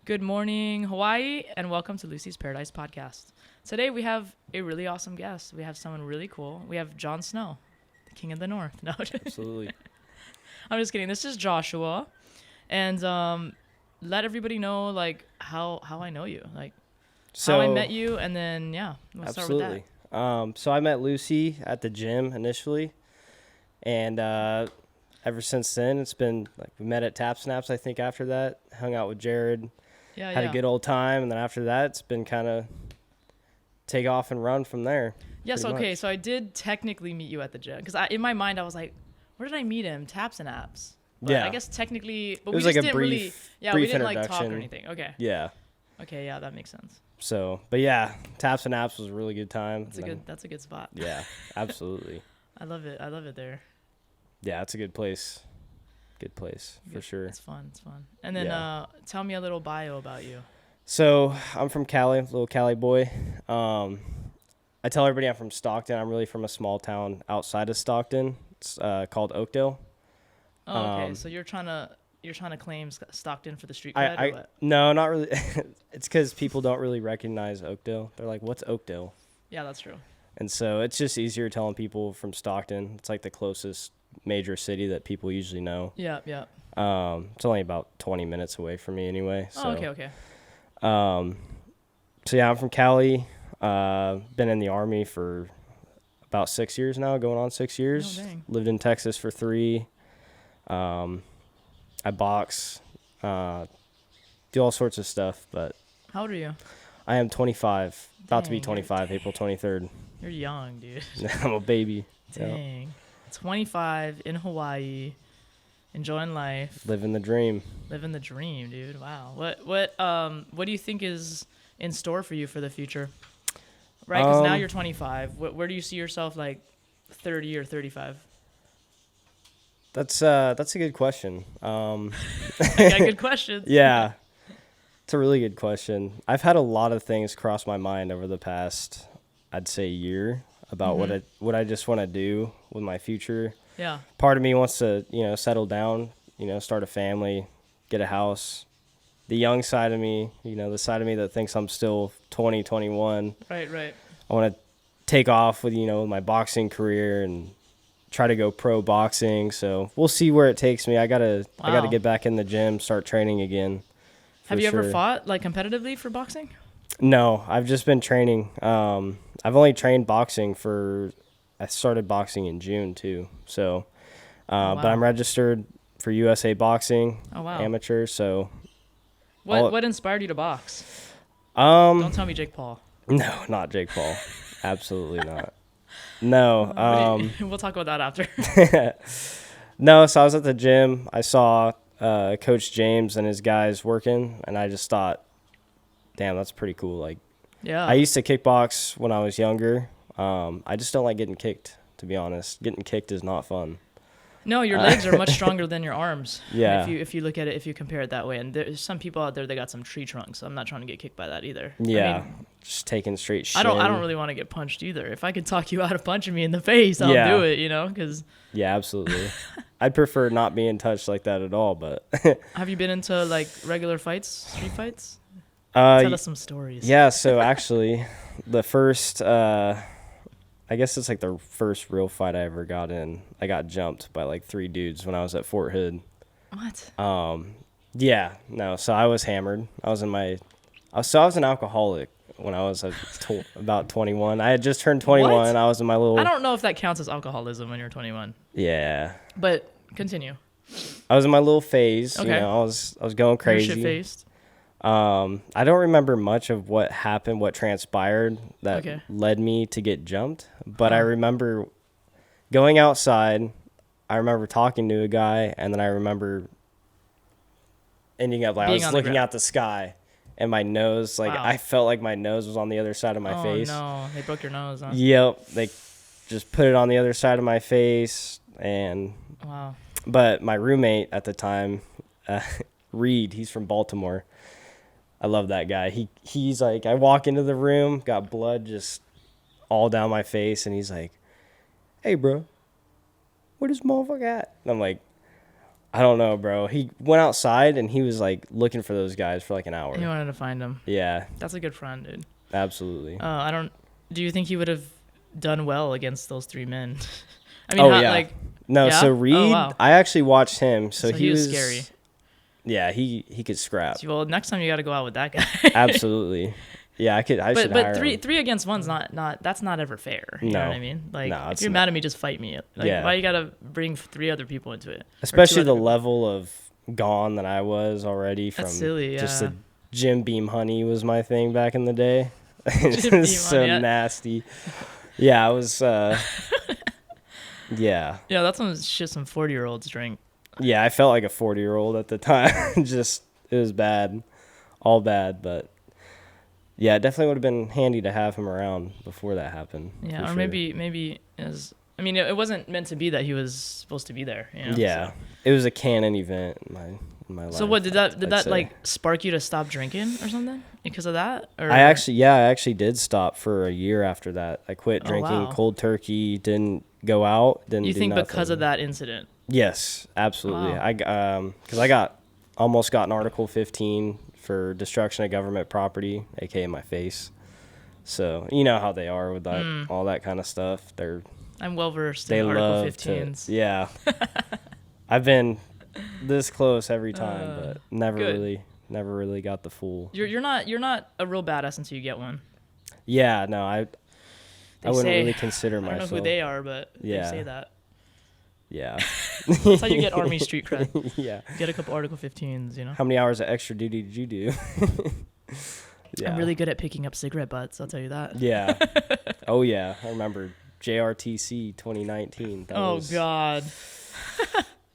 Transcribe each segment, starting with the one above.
Good morning, Hawaii, and welcome to Lucy's Paradise Podcast. Today we have a really awesome guest. We have someone really cool. We have Jon Snow, the King of the North. No, Absolutely. I'm just kidding. This is Joshua, and let everybody know like how I know you, like how I met you, and then let's start with that. Absolutely. So I met Lucy at the gym initially, and ever since then it's been like we met at Tap Snaps. I think after that, hung out with Jared. Had a good old time, and then after that, it's been kind of take off and run from there. Yes, okay. So I did technically meet you at the gym because in my mind I was like, where did I meet him? Taps and Apps. But I guess technically, but it was we like just a didn't brief, really, brief we didn't introduction. like talk or anything. Okay. Yeah. Okay, yeah, that makes sense. So, but yeah, Taps and Apps was a really good time. That's a good spot. Yeah, absolutely. I love it there. Yeah, it's a good place. Good place for sure. It's fun. And then tell me a little bio about you. So I'm from Cali, little Cali boy. I tell everybody I'm from Stockton. I'm really from a small town outside of Stockton. It's called Oakdale. Oh, okay. So you're trying to claim Stockton for the street cred or what? No, not really. It's because people don't really recognize Oakdale. They're like, "What's Oakdale?" Yeah, that's true. And so it's just easier telling people from Stockton. It's like the closest major city that people usually know. Yeah. It's only about 20 minutes away from me anyway. So. Oh, okay. So yeah, I'm from Cali. Been in the Army for about 6 years now, going on 6 years. Oh, dang. Lived in Texas for 3. I box, do all sorts of stuff, but How old are you? I am 25, about to be Dang, 25, April 23rd. You're young, dude. I'm a baby. Dang. Yeah. 25 in Hawaii, enjoying life. Living the dream. Living the dream, dude. Wow. What do you think is in store for you for the future? Right, because now you're 25. Where do you see yourself like 30 or 35? That's a good question. I got good questions. Yeah, it's a really good question. I've had a lot of things cross my mind over the past, I'd say, year about what I just want to do with my future. Yeah. Part of me wants to, settle down, start a family, get a house. The young side of me, the side of me that thinks I'm still 20, 21. Right. I want to take off with, my boxing career and try to go pro boxing. So we'll see where it takes me. I gotta get back in the gym, start training again. Have you ever fought like competitively for boxing? No, I've just been training. I've only trained boxing I started boxing in June too. So, but I'm registered for USA Boxing. Oh, wow. Amateur. So, what inspired you to box? Don't tell me Jake Paul. No, not Jake Paul. Absolutely not. No. We'll talk about that after. No, so I was at the gym. I saw Coach James and his guys working, and I just thought, damn, that's pretty cool. Like, yeah. I used to kickbox when I was younger. I just don't like getting kicked, to be honest. Getting kicked is not fun. No, your legs are much stronger than your arms. Yeah. If you look at it, if you compare it that way, and there's some people out there that got some tree trunks. So I'm not trying to get kicked by that either. Yeah. I mean, just taking straight shin. I don't really want to get punched either. If I could talk you out of punching me in the face, I'll do it. Because yeah, absolutely. I'd prefer not being touched like that at all. But have you been into like regular fights, street fights? Tell us some stories. Yeah. So actually, the first. I guess it's like the first real fight I ever got in. I got jumped by like 3 dudes when I was at Fort Hood. What? Yeah, no. So I was hammered. I was an alcoholic when I was about 21. I had just turned 21. What? I was in my little. I don't know if that counts as alcoholism when you're 21. Yeah. But continue. I was in my little phase. Okay. I was going crazy. Shit-faced. I don't remember much of what happened, what transpired that led me to get jumped, but I remember going outside. I remember talking to a guy, and then I remember ending up like I was looking out the sky, and my nose, I felt like my nose was on the other side of my face. Oh no, they broke your nose, huh? Yep, they just put it on the other side of my face, and but my roommate at the time, Reed, he's from Baltimore. I love that guy. He's like, I walk into the room, got blood just all down my face, and he's like, "Hey, bro, where this motherfucker at?" And I'm like, I don't know, bro. He went outside and he was like looking for those guys for like an hour. He wanted to find them. Yeah. That's a good friend, dude. Absolutely. I don't. Do you think he would have done well against those 3 men? I mean, like. No, yeah? so Reed, wow. I actually watched him. So he was scary. Yeah, he could scrap. Well, next time you got to go out with that guy. Absolutely. Yeah, I should hire But him. three against one's not that's not ever fair. You know what I mean? Like, no, if you're mad at me, just fight me. Like, yeah. Why you gotta bring 3 other people into it? Especially the level of gone that I was already from. That's silly, yeah. Just the Jim Beam honey was my thing back in the day. Jim Beam so honey, nasty. Yeah, I was. Yeah. Yeah, that's some shit some 40-year-olds drink. Yeah, I felt like a 40-year-old at the time. Just it was bad, all bad, but. Yeah, it definitely would have been handy to have him around before that happened. Yeah, or sure. maybe I mean, it wasn't meant to be that he was supposed to be there. You know? Yeah, so. It was a canon event in my life. So what did that say. like spark you to stop drinking or something because of that? Or? I actually did stop for a year after that. I quit drinking cold turkey. Didn't go out. Didn't. You do think nothing. because of that incident? Yes, absolutely. Wow. Because I almost got an Article 15 for destruction of government property, aka my face. So you know how they are with that, all that kind of stuff. I'm well versed in Article 15s. Yeah. I've been this close every time, but never really got the full. You're not a real badass until you get one. Yeah, no, I wouldn't really consider myself. I don't know who they are, but they say that. Yeah. That's how you get Army street cred. Yeah. Get a couple Article 15s, you know. How many hours of extra duty did you do? Yeah. I'm really good at picking up cigarette butts, I'll tell you that. Yeah. Oh, yeah. I remember JRTC 2019. God.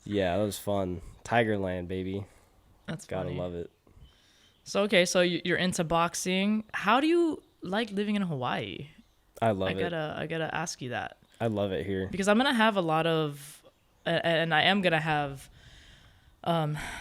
Yeah, that was fun. Tigerland, baby. That's Gotta funny. love it. So, okay, so you're into boxing. How do you like living in Hawaii? I love it. I gotta ask you that. I love it here. Because I'm going to have a lot of, and I am going to have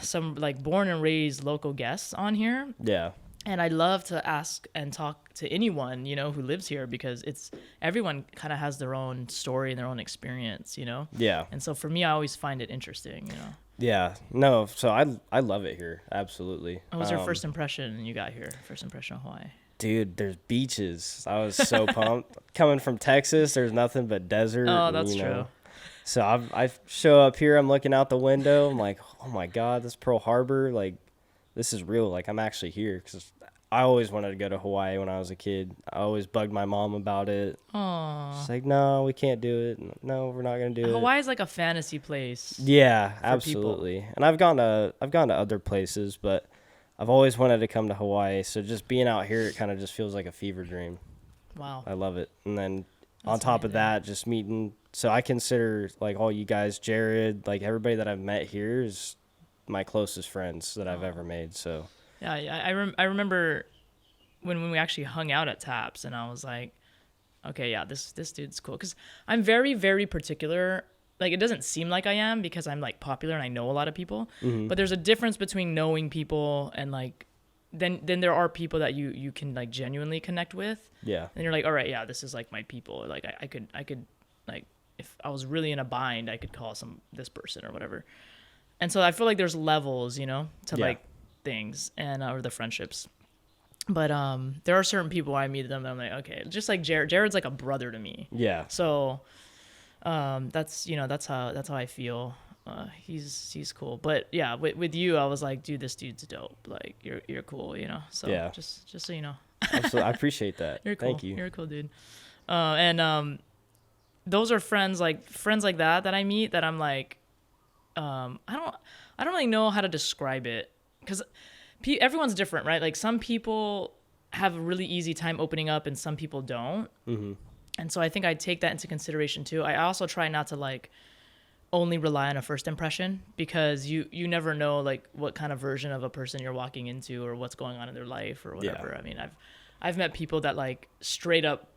some like born and raised local guests on here. Yeah. And I love to ask and talk to anyone, you know, who lives here because everyone kind of has their own story and their own experience, you know? Yeah. And so for me, I always find it interesting, you know? Yeah. No, so I love it here. Absolutely. What was your first impression when you got here? First impression of Hawaii? Dude, there's beaches. I was so pumped. Coming from Texas, there's nothing but desert. Oh, that's true. So I show up here, I'm looking out the window. I'm like, oh my God, this Pearl Harbor, like, this is real. Like, I'm actually here because I always wanted to go to Hawaii when I was a kid. I always bugged my mom about it. Oh. She's like, no, we can't do it. No, we're not gonna do it. Hawaii's like a fantasy place. Yeah, absolutely. People. And I've gone to other places, but I've always wanted to come to Hawaii. So just being out here, it kind of just feels like a fever dream. Wow. I love it. And then on top of that, just meeting. So I consider like all you guys, Jared, like everybody that I've met here is my closest friends that I've ever made. So yeah, I remember when we actually hung out at Taps, and I was like, okay, yeah, this dude's cool, because I'm very, very particular. Like, it doesn't seem like I am because I'm like popular and I know a lot of people, but there's a difference between knowing people and like then there are people that you can like genuinely connect with. Yeah. And you're like, all right, yeah, this is like my people. Like I could like, if I was really in a bind, I could call this person or whatever. And so I feel like there's levels, you know, to like things and or the friendships. But there are certain people I meet them and I'm like, okay, just like Jared's like a brother to me. Yeah. So that's how I feel. He's cool. But yeah, with you, I was like, dude, this dude's dope. Like you're cool, you know. So yeah. Just so you know. Absolutely. I appreciate that. You're cool. Thank you. You're a cool dude. And those are friends like that I meet that I'm like, I don't really know how to describe it because everyone's different, right? Like some people have a really easy time opening up and some people don't. Mm-hmm. And so I think I take that into consideration too. I also try not to like only rely on a first impression because you never know like what kind of version of a person you're walking into or what's going on in their life or whatever. Yeah. I mean, I've met people that like straight up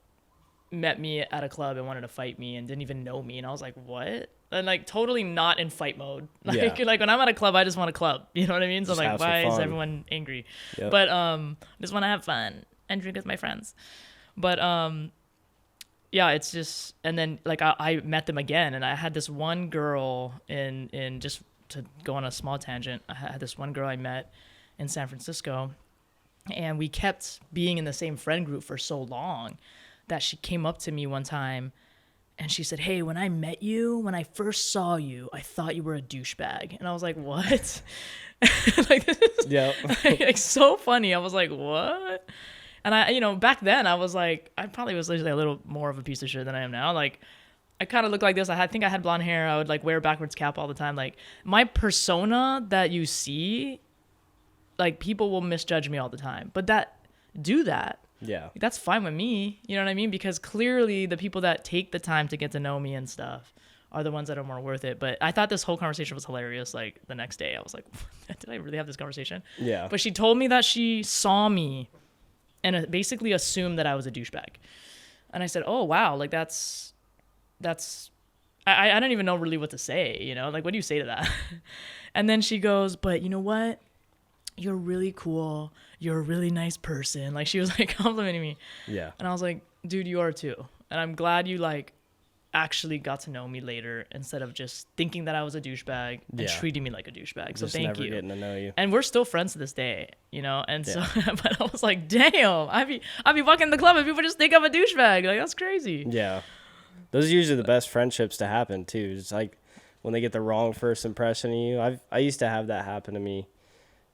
met me at a club and wanted to fight me and didn't even know me, and I was like, what? And like totally not in fight mode. Like like when I'm at a club, I just want a club. You know what I mean? So just like, why is everyone angry? Yep. But I just want to have fun and drink with my friends. But yeah, it's just, and then like I met them again, and I had this one girl in just to go on a small tangent, I had this one girl I met in San Francisco, and we kept being in the same friend group for so long that she came up to me one time and she said, "Hey, when I first saw you, I thought you were a douchebag." And I was like, "What?" Like, this is like so funny. I was like, "What?" And I, back then I was like, I probably was like a little more of a piece of shit than I am now. Like, I kind of looked like this. I think I had blonde hair. I would like wear a backwards cap all the time. Like, my persona that you see, like, people will misjudge me all the time. But Yeah. that's fine with me. You know what I mean? Because clearly the people that take the time to get to know me and stuff are the ones that are more worth it. But I thought this whole conversation was hilarious. Like, the next day I was like, did I really have this conversation? Yeah. But she told me that she saw me and basically assumed that I was a douchebag. And I said, "Oh, wow. Like, that's I don't even know really what to say, like, what do you say to that?" And then she goes, "But you know what? You're really cool. You're a really nice person." Like, she was like complimenting me. Yeah. And I was like, "Dude, you are too. And I'm glad you like actually got to know me later instead of just thinking that I was a douchebag and treating me like a douchebag." So just thank never you. Getting to know you. And we're still friends to this day, And so, but I was like, damn, I'd be walking the club and people just think I'm a douchebag. Like, that's crazy. Yeah. Those are usually the best friendships to happen too. It's like when they get the wrong first impression of you. I used to have that happen to me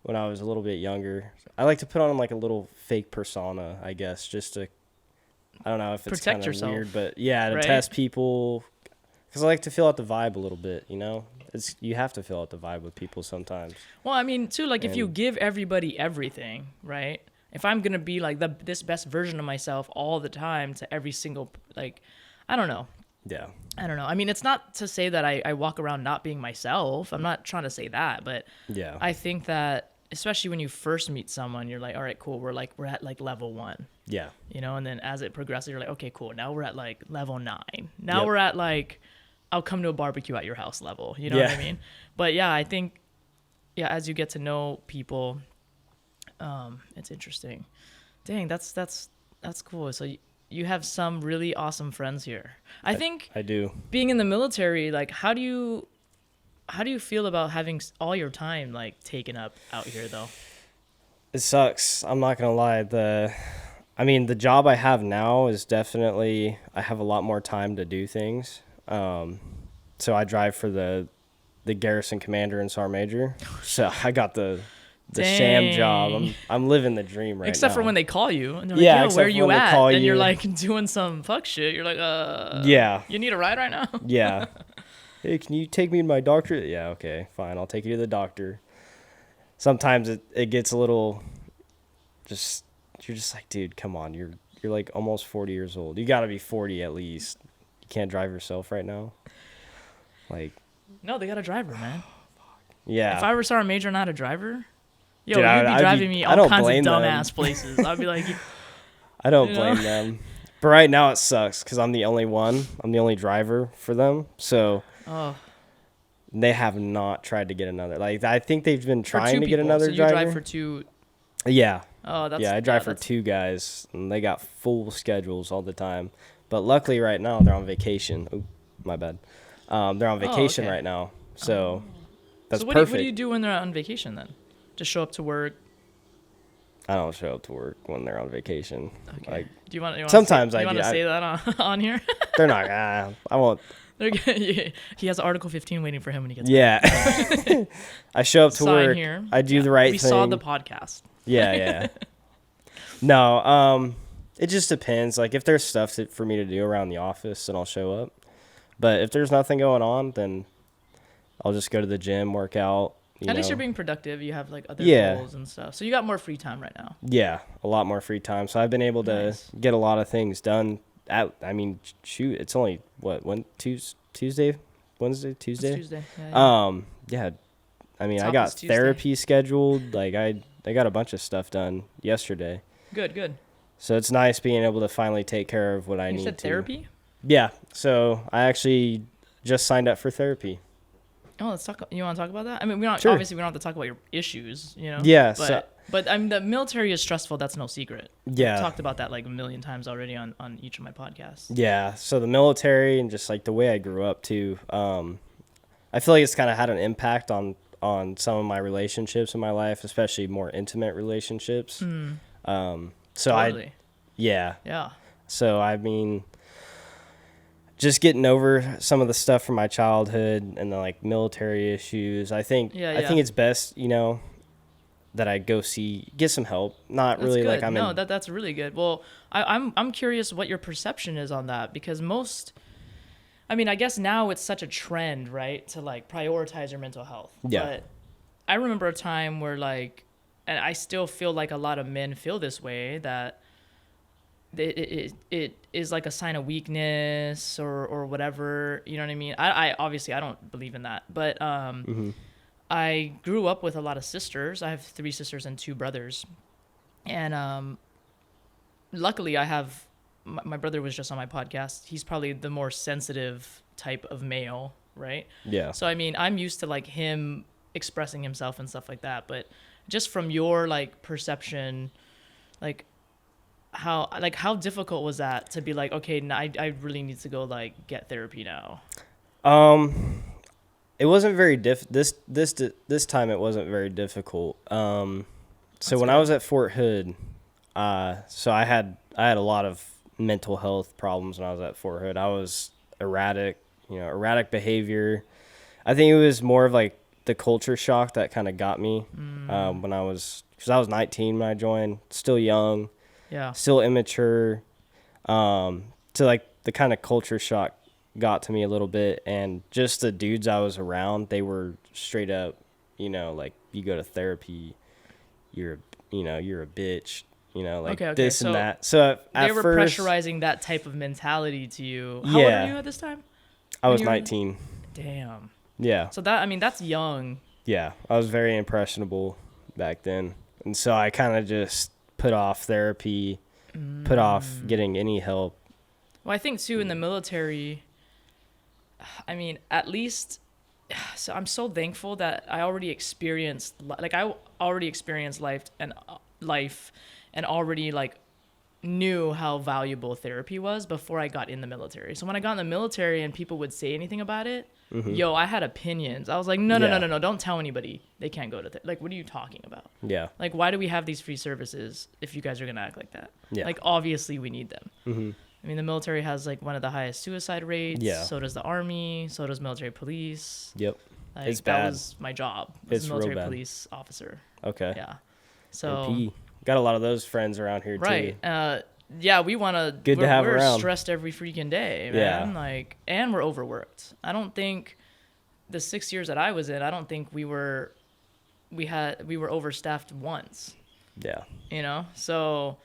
when I was a little bit younger. I like to put on like a little fake persona, I guess, just to, I don't know if it's kind of weird, but yeah, to test people, because I like to feel out the vibe a little bit, you have to feel out the vibe with people sometimes. Well, I mean, too, like, if you give everybody everything, right? If I'm gonna be like this best version of myself all the time to every single, like, I don't know. Yeah. I don't know. I mean, it's not to say that I walk around not being myself. I'm not trying to say that, but yeah, I think that especially when you first meet someone, you're like, all right, cool. We're at like level 1. Yeah. And then as it progresses, you're like, okay, cool. Now we're at like level 9. Now we're at like, I'll come to a barbecue at your house level. You know what I mean? But yeah, I think, as you get to know people, it's interesting. Dang, that's cool. So you have some really awesome friends here. I think I do. Being in the military, like, how do you feel about having all your time like taken up out here though? It sucks. I'm not gonna lie. The job I have now is definitely, I have a lot more time to do things. So I drive for the garrison commander in Sergeant Major. So I got the sham job. I'm living the dream right now. Except for when they call you and they're like, "Yo, where you at?" And you're like doing some fuck shit. You're like, you need a ride right now?" Yeah. "Hey, can you take me to my doctor?" "Yeah, okay, fine. I'll take you to the doctor." Sometimes it gets a little you're just like, dude, come on. You're like almost 40 years old. You got to be 40 at least. You can't drive yourself right now. Like, no, they got a driver, man. Yeah. If I were Sergeant Major and not a driver, you'd be I'd driving me all kinds of dumbass places. I'd be like, I don't blame them. But right now it sucks because I'm the only one. I'm the only driver for them. So they have not tried to get another. Like, I think they've been trying to get another driver. So you drive for 2? Yeah. Oh, that's I drive for 2 guys, and they got full schedules all the time. But luckily, right now they're on vacation. Ooh, my bad. They're on vacation right now, so that's perfect. What do you do when they're on vacation then? Just show up to work? I don't show up to work when they're on vacation. Okay. Like, do you want? Sometimes I do. You want to say that on here? They're not. I won't. He has Article 15 waiting for him when he gets back. Yeah. I show up to work. Here. I do the right thing. We saw the podcast. Yeah. No, it just depends. Like, if there's stuff for me to do around the office, then I'll show up. But if there's nothing going on, then I'll just go to the gym, work out. At least you're being productive. You have like other goals and stuff. So you got more free time right now. Yeah, a lot more free time. So I've been able to get a lot of things done. It's only Tuesday, Wednesday, Tuesday. It's Tuesday. Yeah. I got therapy scheduled. Like, I got a bunch of stuff done yesterday. Good. So it's nice being able to finally take care of what I need to. You said therapy? Yeah. So I actually just signed up for therapy. Oh, let's talk. You want to talk about that? I mean, Sure. Obviously we don't have to talk about your issues, Yeah. But I mean, the military is stressful. That's no secret. Yeah. I've talked about that like a million times already on each of my podcasts. Yeah. So the military and just like the way I grew up too. I feel like it's kind of had an impact on some of my relationships in my life, especially more intimate relationships. So Totally. Yeah. Yeah. So I mean, just getting over some of the stuff from my childhood and the like military issues. I think it's best, that I go get some help. Not That's really good. like I'm No, in. that's really good. Well, I'm curious what your perception is on that, because I mean, I guess now it's such a trend, right, to like prioritize your mental health. Yeah. But I remember a time where like, and I still feel like a lot of men feel this way, that it is like a sign of weakness or whatever. You know what I mean? I obviously I don't believe in that, but I grew up with a lot of sisters. I have 3 sisters and 2 brothers, and luckily I have my brother was just on my podcast. He's probably the more sensitive type of male, right? Yeah. So I mean, I'm used to like him expressing himself and stuff like that, but just from your like perception, like how difficult was that to be like, okay, I really need to go like get therapy now? It wasn't very this time it wasn't very difficult. So when I was at Fort Hood, so I had a lot of mental health problems when I was at Fort Hood. I was erratic behavior. I think it was more of like the culture shock that kind of got me because I was 19 when I joined, still young, still immature. So like the kind of culture shock got to me a little bit, and just the dudes I was around, they were straight up, like, you go to therapy, you're a bitch, like this and that. So they were first, pressurizing that type of mentality to you. How old were you at this time? I was 19. Damn. Yeah. So that's young. Yeah, I was very impressionable back then, and so I kind of just put off therapy, put off getting any help. Well, I think too in the military, I mean, at least, so I'm so thankful that I already experienced life and already like knew how valuable therapy was before I got in the military. So when I got in the military and people would say anything about it, I had opinions. I was like, no, don't tell anybody. They can't go to like, what are you talking about? Yeah. Like, why do we have these free services if you guys are gonna act like that? Yeah. Like, obviously we need them. I mean, the military has like one of the highest suicide rates. Yeah. So does the Army. So does military police. Yep. Like, it's bad. That was my job. It's a military police officer. Okay. Yeah. So MP. Got a lot of those friends around here too. Right. Yeah, we want to. Good to have around. We're stressed every freaking day, man. Yeah. Like, and we're overworked. I don't think the 6 years that I was in, I don't think we were overstaffed once. Yeah. So.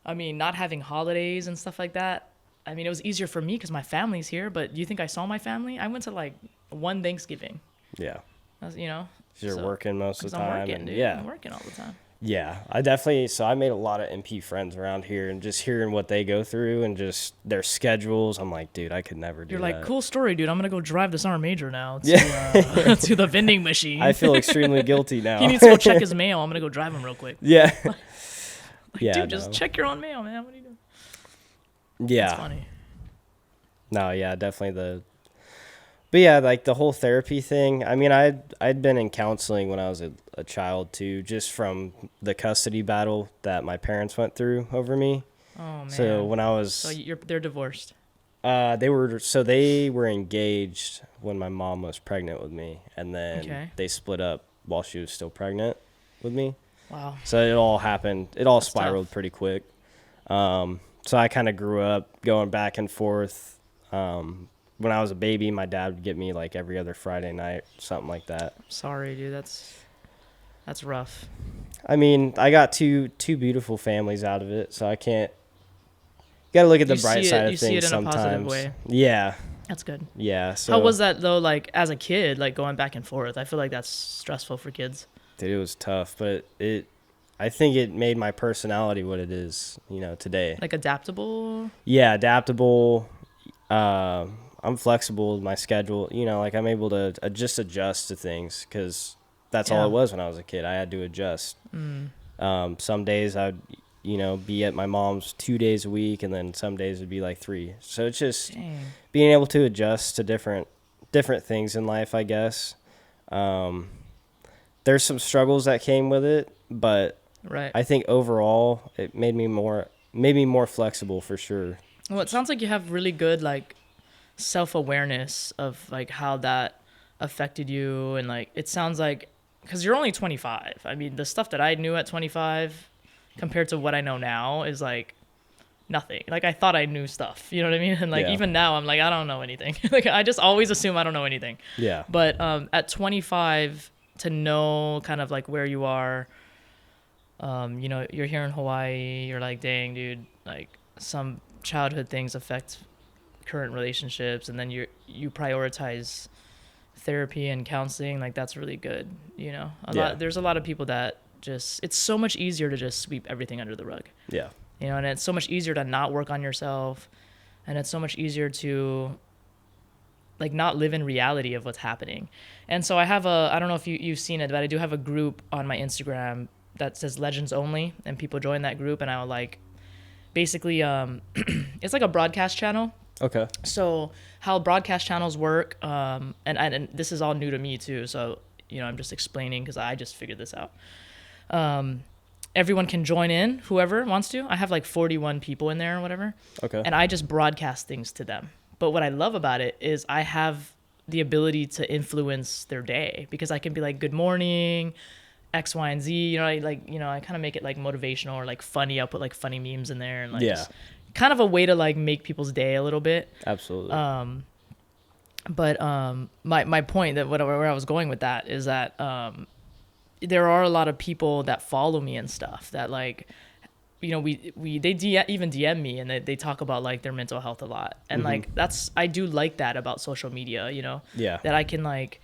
I mean, not having holidays and stuff like that. I mean, it was easier for me because my family's here. But you think I saw my family? I went to like one Thanksgiving. Yeah. You're working most of the time. I'm working, dude. Yeah. I'm working all the time. Yeah, I made a lot of MP friends around here, and just hearing what they go through and just their schedules, I'm like, dude, I could never do that. You're like, cool story, dude. I'm going to go drive this Sergeant Major now to, to the vending machine. I feel extremely guilty now. He needs to go check his mail. I'm going to go drive him real quick. Yeah. Dude, just check your own mail, man. What are you doing? Yeah. That's funny. No, yeah, definitely but yeah, like the whole therapy thing. I mean, I'd been in counseling when I was a child too, just from the custody battle that my parents went through over me. Oh man. So when I was they're divorced. They were engaged when my mom was pregnant with me, and then they split up while she was still pregnant with me. Wow. So it all happened. It all spiraled tough. pretty quick. So I kind of grew up going back and forth. When I was a baby, my dad would get me like every other Friday night, something like that. Sorry, dude. That's rough. I mean, I got two beautiful families out of it, so I can't. You gotta look at the bright side of things sometimes. You see it in a positive way. Yeah. That's good. Yeah. So how was that though? Like as a kid, like going back and forth. I feel like that's stressful for kids. Dude, it was tough, but I think it made my personality what it is, today. Like adaptable? Yeah, adaptable. I'm flexible with my schedule. Like I'm able to just adjust to things because that's all it was when I was a kid. I had to adjust. Some days I'd, be at my mom's 2 days a week, and then some days it'd be like 3. So it's just being able to adjust to different different things in life, I guess. There's some struggles that came with it, but Right. I think overall it made me more flexible for sure. Well, it sounds like you have really good like self-awareness of like how that affected you, and like it sounds like because you're only 25. I mean, the stuff that I knew at 25 compared to what I know now is like nothing. Like I thought I knew stuff, you know what I mean? And like Yeah. even now I'm like I don't know anything. Like I just always assume I don't know anything. Yeah. But at 25 to know kind of like where you are, you know, you're here in Hawaii, you're like, dang, dude, like some childhood things affect current relationships, and then you prioritize therapy and counseling. Like that's really good, you know. There's a lot of people that just, it's so much easier to just sweep everything under the rug. Yeah. You know, and it's so much easier to not work on yourself, and it's so much easier to like not live in reality of what's happening. And so I have I don't know if you've seen it, but I do have a group on my Instagram that says Legends Only, and people join that group, and I'll like basically it's like a broadcast channel. Okay. So how broadcast channels work, and this is all new to me too, so you know I'm just explaining because I just figured this out. Everyone can join in, whoever wants to. I have like 41 people in there or whatever. Okay. And I just broadcast things to them. But what I love about it is I have the ability to influence their day, because I can be like, good morning, X, Y, and Z. You know, I kind of make it like motivational or like funny. I'll put like funny memes in there, and like just kind of a way to like make people's day a little bit. Absolutely. But my point, that where I was going with that is that there are a lot of people that follow me and stuff that like, you know, even DM me, and they talk about like their mental health a lot, and like I do like that about social media, you know. Yeah. That I can like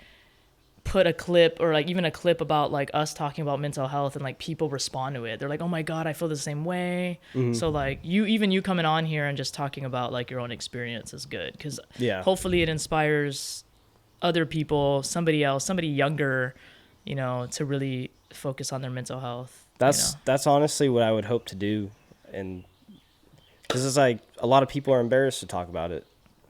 put a clip, or like even a clip about like us talking about mental health, and like people respond to it. They're like, oh my God, I feel the same way. So like you coming on here and just talking about like your own experience is good, because hopefully it inspires other people, somebody younger, you know, to really focus on their mental health. That's honestly what I would hope to do, and because it's like a lot of people are embarrassed to talk about it,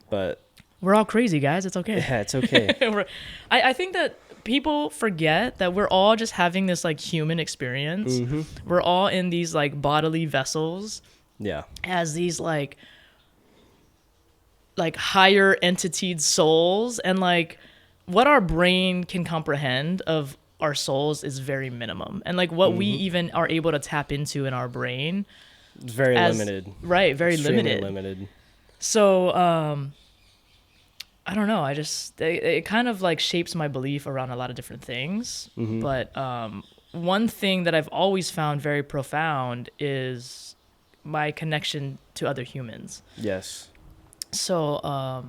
but we're all crazy, guys. It's okay. Yeah, it's okay. I think that people forget that we're all just having this like human experience. We're all in these like bodily vessels. Yeah. As these like higher entitied souls, and like what our brain can comprehend of our souls is very minimum, and like what we even are able to tap into in our brain, it's very limited. Right, very Extremely limited. So I don't know, it kind of like shapes my belief around a lot of different things. But one thing that I've always found very profound is my connection to other humans. Yes. So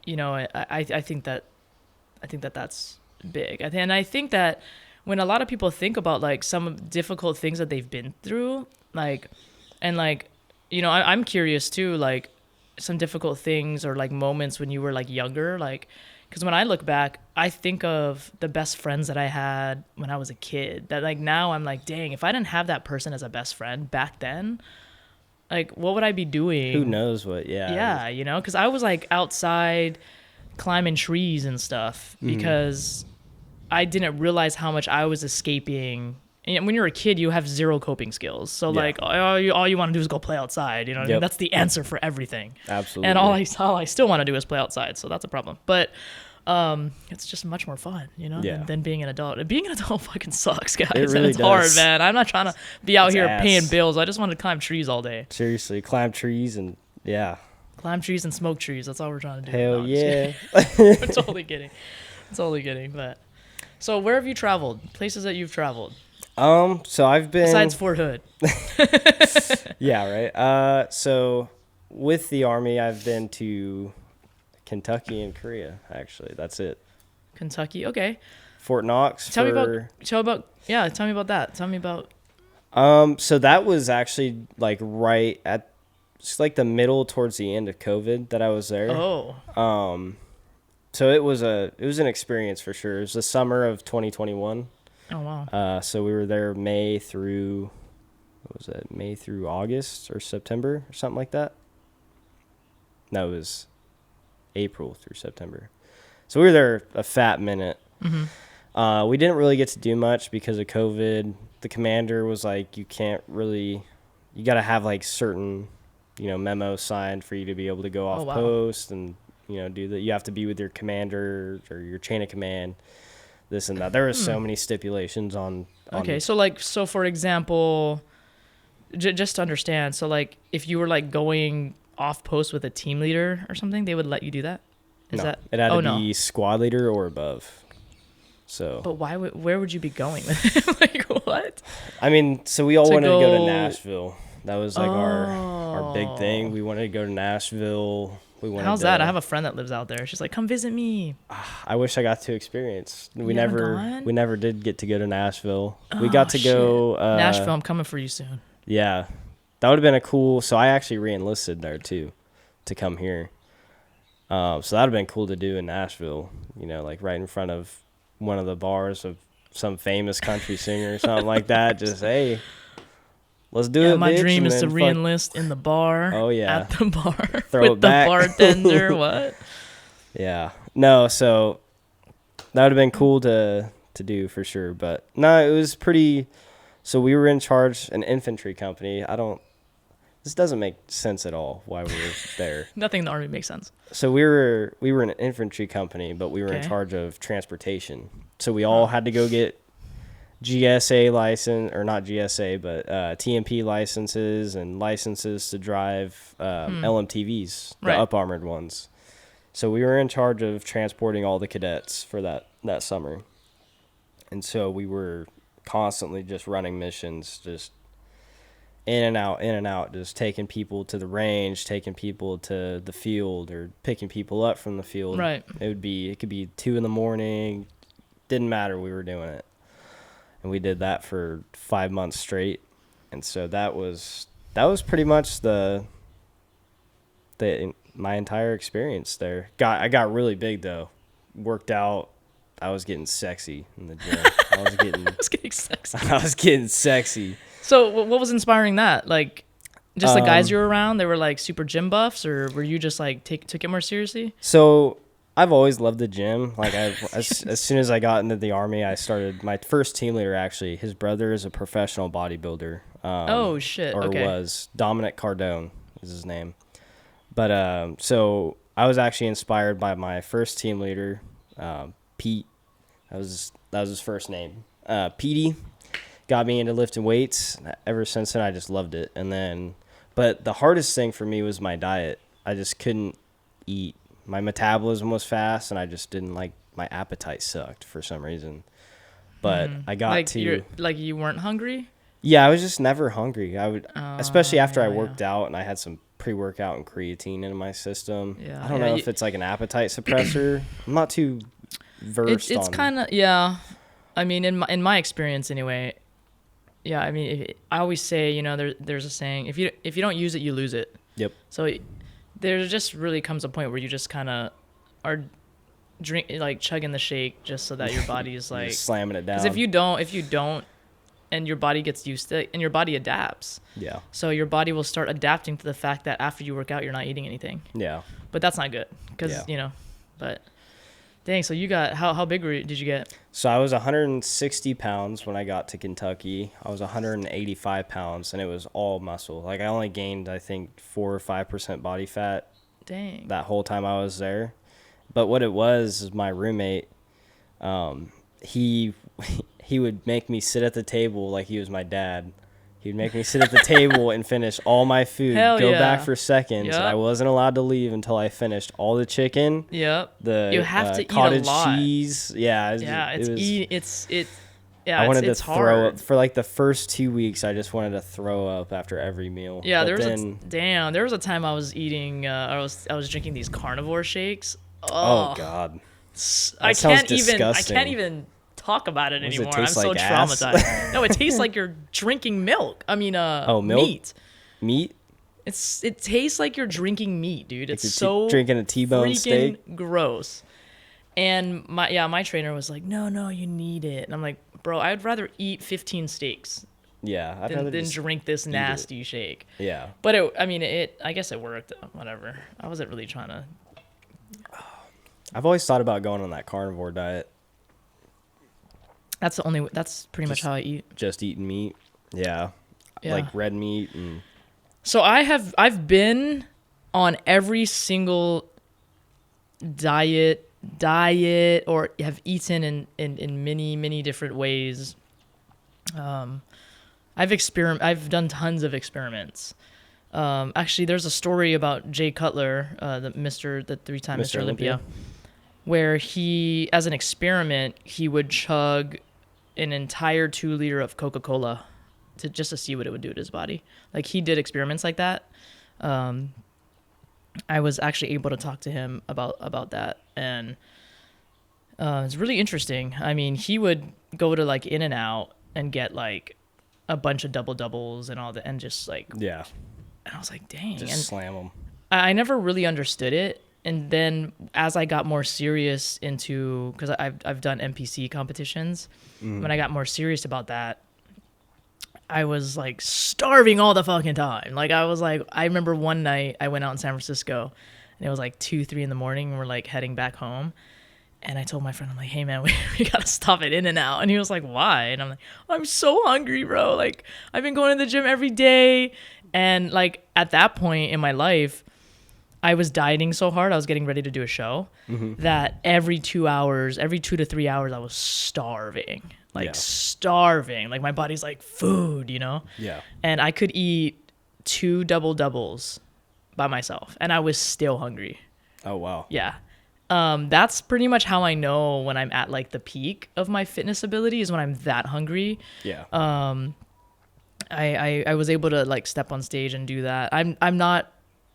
you know, I think that's big. And I think that when a lot of people think about like some difficult things that they've been through, like, and like, you know, I'm curious too, like some difficult things or like moments when you were like younger, like, because when I look back, I think of the best friends that I had when I was a kid, that like now I'm like, dang, if I didn't have that person as a best friend back then, like what would I be doing? Who knows what? Yeah, you know, because I was like outside climbing trees and stuff because I didn't realize how much I was escaping. And when you're a kid, you have zero coping skills. So like all you want to do is go play outside. You know what I mean? That's the answer for everything. Absolutely. And all I still want to do is play outside. So that's a problem. But it's just much more fun, you know, than being an adult. And being an adult fucking sucks, guys. It really and it's does. hard, man. I'm not trying to be out here ass. paying bills. I just want to climb trees all day. Seriously, climb trees and Climb trees and smoke trees. That's all we're trying to do. Hell yeah. I'm totally kidding. But so where have you traveled? Places that you've traveled? So I've been besides Fort Hood. Yeah, right. So with the Army, I've been to Kentucky and Korea. Actually, that's it. Kentucky, okay. Fort Knox. Tell me about that. Tell me about. So that was actually like right at, it's like the middle towards the end of COVID that I was there. Oh. So it was an experience for sure. It was the summer of 2021. Oh wow. So we were there May through August or September or something like that. No, it was April through September. So we were there a fat minute. We didn't really get to do much because of COVID. The commander was like, you got to have like certain, memos signed for you to be able to go off post and, do that. You have to be with your commander or your chain of command, this and that. There were so many stipulations on. Okay. So for example, just to understand. So like if you were like going off post with a team leader or something, they would let you do that? It had to be squad leader or above. So. But where would you be going with it? Like what? I mean, so we all wanted to go to Nashville. That was like our big thing. We wanted to go to Nashville. How's that? I have a friend that lives out there. She's like, come visit me. I wish I got to experience. We never did get to go to Nashville. We got to go Nashville. I'm coming for you soon. Yeah, that would have been a cool. So I actually re-enlisted there too, to come here. So that would have been cool to do in Nashville. Like right in front of one of the bars of some famous country singer or something like that. Just hey. Let's do it, my bitch, dream is to re-enlist in the bar. Oh, yeah. At the bar. Throw with it back. The bartender. What? Yeah. No, so that would have been cool to do for sure. But no, it was pretty. So we were in charge, an infantry company. This doesn't make sense at all why we were there. Nothing in the Army makes sense. So we were an infantry company, but we were in charge of transportation. So we all had to go get GSA license, or not GSA, but TMP licenses and licenses to drive LMTVs, the up armored ones. So we were in charge of transporting all the cadets for that summer. And so we were constantly just running missions, just in and out, just taking people to the range, taking people to the field, or picking people up from the field. Right. It could be 2 a.m. Didn't matter. We were doing it. And we did that for 5 months straight. And so that was pretty much my entire experience there. I got really big though. Worked out. I was getting sexy in the gym. I was getting sexy. I was getting sexy. So what was inspiring that? Like just the guys you were around, they were like super gym buffs, or were you just like took it more seriously? So I've always loved the gym. Like as soon as I got into the Army, I started my first team leader. Actually, his brother is a professional bodybuilder. Oh shit! Or okay. was Dominic Cardone is his name. But so I was actually inspired by my first team leader, Pete. That was his first name. Petey got me into lifting weights. Ever since then, I just loved it. But the hardest thing for me was my diet. I just couldn't eat. My metabolism was fast, and I just didn't like. My appetite sucked for some reason. But I got you weren't hungry. Yeah, I was just never hungry. I would, especially after I worked out and I had some pre-workout and creatine in my system. Yeah, I don't know if it's like an appetite suppressor. I'm not too versed. It's kind of I mean, in my experience anyway. Yeah, I mean, I always say, there's a saying, if you don't use it, you lose it. Yep. So there just really comes a point where you just kind of are chugging the shake just so that your body is like slamming it down. Because if you don't, and your body gets used to it, and your body adapts. Yeah. So your body will start adapting to the fact that after you work out, you're not eating anything. Yeah. But that's not good because But dang, so you got how big did you get? So I was 160 pounds when I got to Kentucky. I was 185 pounds, and it was all muscle. Like I only gained, I think, 4 or 5% body fat. Dang. That whole time I was there. But what it was is my roommate. He would make me sit at the table like he was my dad. He'd make me sit at the table and finish all my food, back for seconds. Yep. And I wasn't allowed to leave until I finished all the chicken. Yep. You have to cottage eat a lot. Cheese. Yeah. I wanted to hard. throw up for like the first 2 weeks. I just wanted to throw up after every meal. Yeah, there was a time I was eating. I was drinking these carnivore shakes. Oh God. I can't even talk about it anymore. I'm so traumatized. No, it tastes like you're drinking milk. I mean, milk? meat. Meat? It tastes like you're drinking meat, dude. It's so drinking a T-bone steak. Gross. And my trainer was like, no, you need it. And I'm like, bro, I'd rather eat 15 steaks. Yeah, than drink this nasty shake. Yeah. But I guess it worked. Whatever. I wasn't really trying to I've always thought about going on that carnivore diet. That's pretty much how I eat. Just eating meat. Yeah. Yeah. Like red meat and So I've been on every single diet or have eaten in many different ways. I've done tons of experiments. Actually, there's a story about Jay Cutler, the 3-time Mr. Olympia, where he, as an experiment, he would chug an entire 2 liter of Coca-Cola just to see what it would do to his body. Like, he did experiments like that. I was actually able to talk to him about that, and it's really interesting. I mean, he would go to like In-N-Out and get like a bunch of double doubles and all that, and just like, yeah, and I was like, dang, just and slam them. I never really understood it. And then as I got more serious into, because I've done NPC competitions, when I got more serious about that, I was like starving all the fucking time. Like, I remember one night I went out in San Francisco and it was like 2-3 in the morning and we're like heading back home. And I told my friend, I'm like, hey man, we gotta stop at In-N-Out. And he was like, why? And I'm like, I'm so hungry, bro. Like, I've been going to the gym every day. And like at that point in my life, I was dieting so hard, I was getting ready to do a show, that every 2 to 3 hours, I was starving. Like, starving. Like, my body's like, food, you know? Yeah. And I could eat 2 double doubles by myself, and I was still hungry. Oh, wow. Yeah. That's pretty much how I know when I'm at like the peak of my fitness ability, is when I'm that hungry. Yeah. I was able to like step on stage and do that.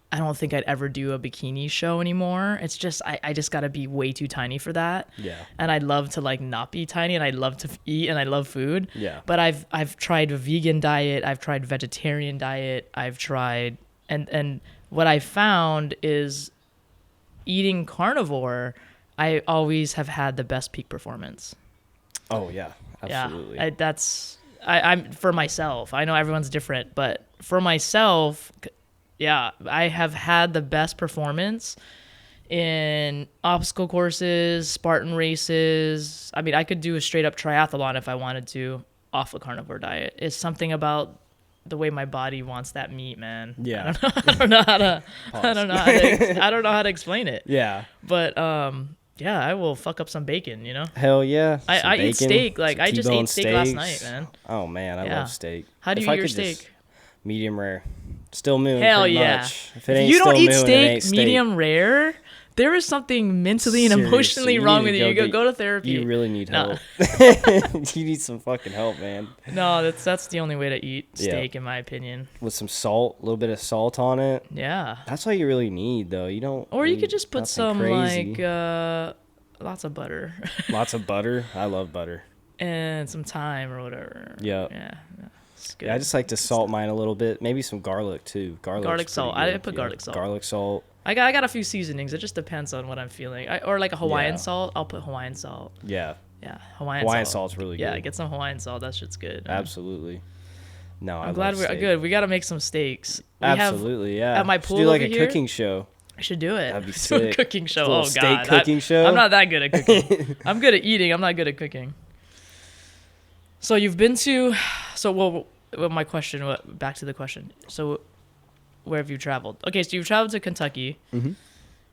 I don't think I'd ever do a bikini show anymore. It's just, I just gotta be way too tiny for that. Yeah. And I'd love to like not be tiny, and I love to eat, and I love food. Yeah. But I've tried a vegan diet, I've tried vegetarian diet, I've tried, and what I found is eating carnivore, I always have had the best peak performance. Oh yeah, absolutely. Yeah, I'm for myself. I know everyone's different, but for myself, yeah, I have had the best performance in obstacle courses, Spartan races. I mean, I could do a straight up triathlon if I wanted to off a carnivore diet. It's something about the way my body wants that meat, man. Yeah. I don't know how to explain it. Yeah. But yeah, I will fuck up some bacon, you know? Hell yeah. I eat steak. Like, I just ate steak last steaks. night, man. Oh man, I love steak. How do you eat your steak? Medium rare. Still moon. Hell pretty yeah. Much. If it ain't If you don't still eat moon, it ain't steak medium rare, there is something mentally and Seriously, emotionally you wrong need with to you. go Go to therapy. You really need No. help. You need some fucking help, man. No, that's the only way to eat steak, in my opinion. With some salt, a little bit of salt on it. Yeah. That's all you really need, though. You don't. Or you need could just put nothing some crazy. like lots of butter. Lots of butter. I love butter. And some thyme or whatever. Yep. Yeah. It's good. Yeah, I just like to salt mine a little bit. Maybe some garlic too. Garlic salt. I put garlic salt. Garlic salt. I got a few seasonings. It just depends on what I'm feeling. Or like a Hawaiian Yeah. salt. I'll put Hawaiian salt. Yeah. Yeah, Hawaiian salt's really good. Yeah, get some Hawaiian salt. That shit's good. Absolutely. No, I'm glad we're steak. good. We got to make some steaks. Absolutely, yeah. At my Should pool do like over a here, cooking show. I should do it. That'd be Some sick. cooking show. A little Oh steak god, cooking show. I'm not that good at cooking. I'm good at eating. I'm not good at cooking. So you've been to, my question. Back to the question. So, where have you traveled? Okay, so you've traveled to Kentucky. Mm-hmm.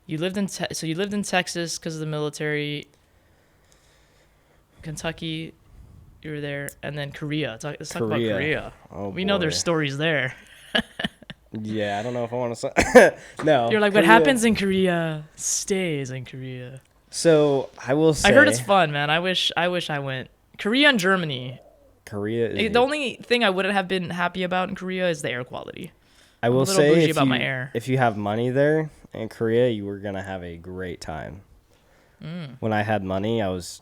You lived in you lived in Texas because of the military. Kentucky, you were there, and then Korea. Let's talk about Korea. Oh, we know there's boy. stories there. Yeah, I don't know if I want to say. No. You're like, what happens in Korea stays in Korea. So I will say. I heard it's fun, man. I wish I went. Korea and Germany. Korea. The only thing I wouldn't have been happy about in Korea is the air quality. I will I'm a little say bougie about my air. if you have money there in Korea, you were gonna have a great time. When I had money, I was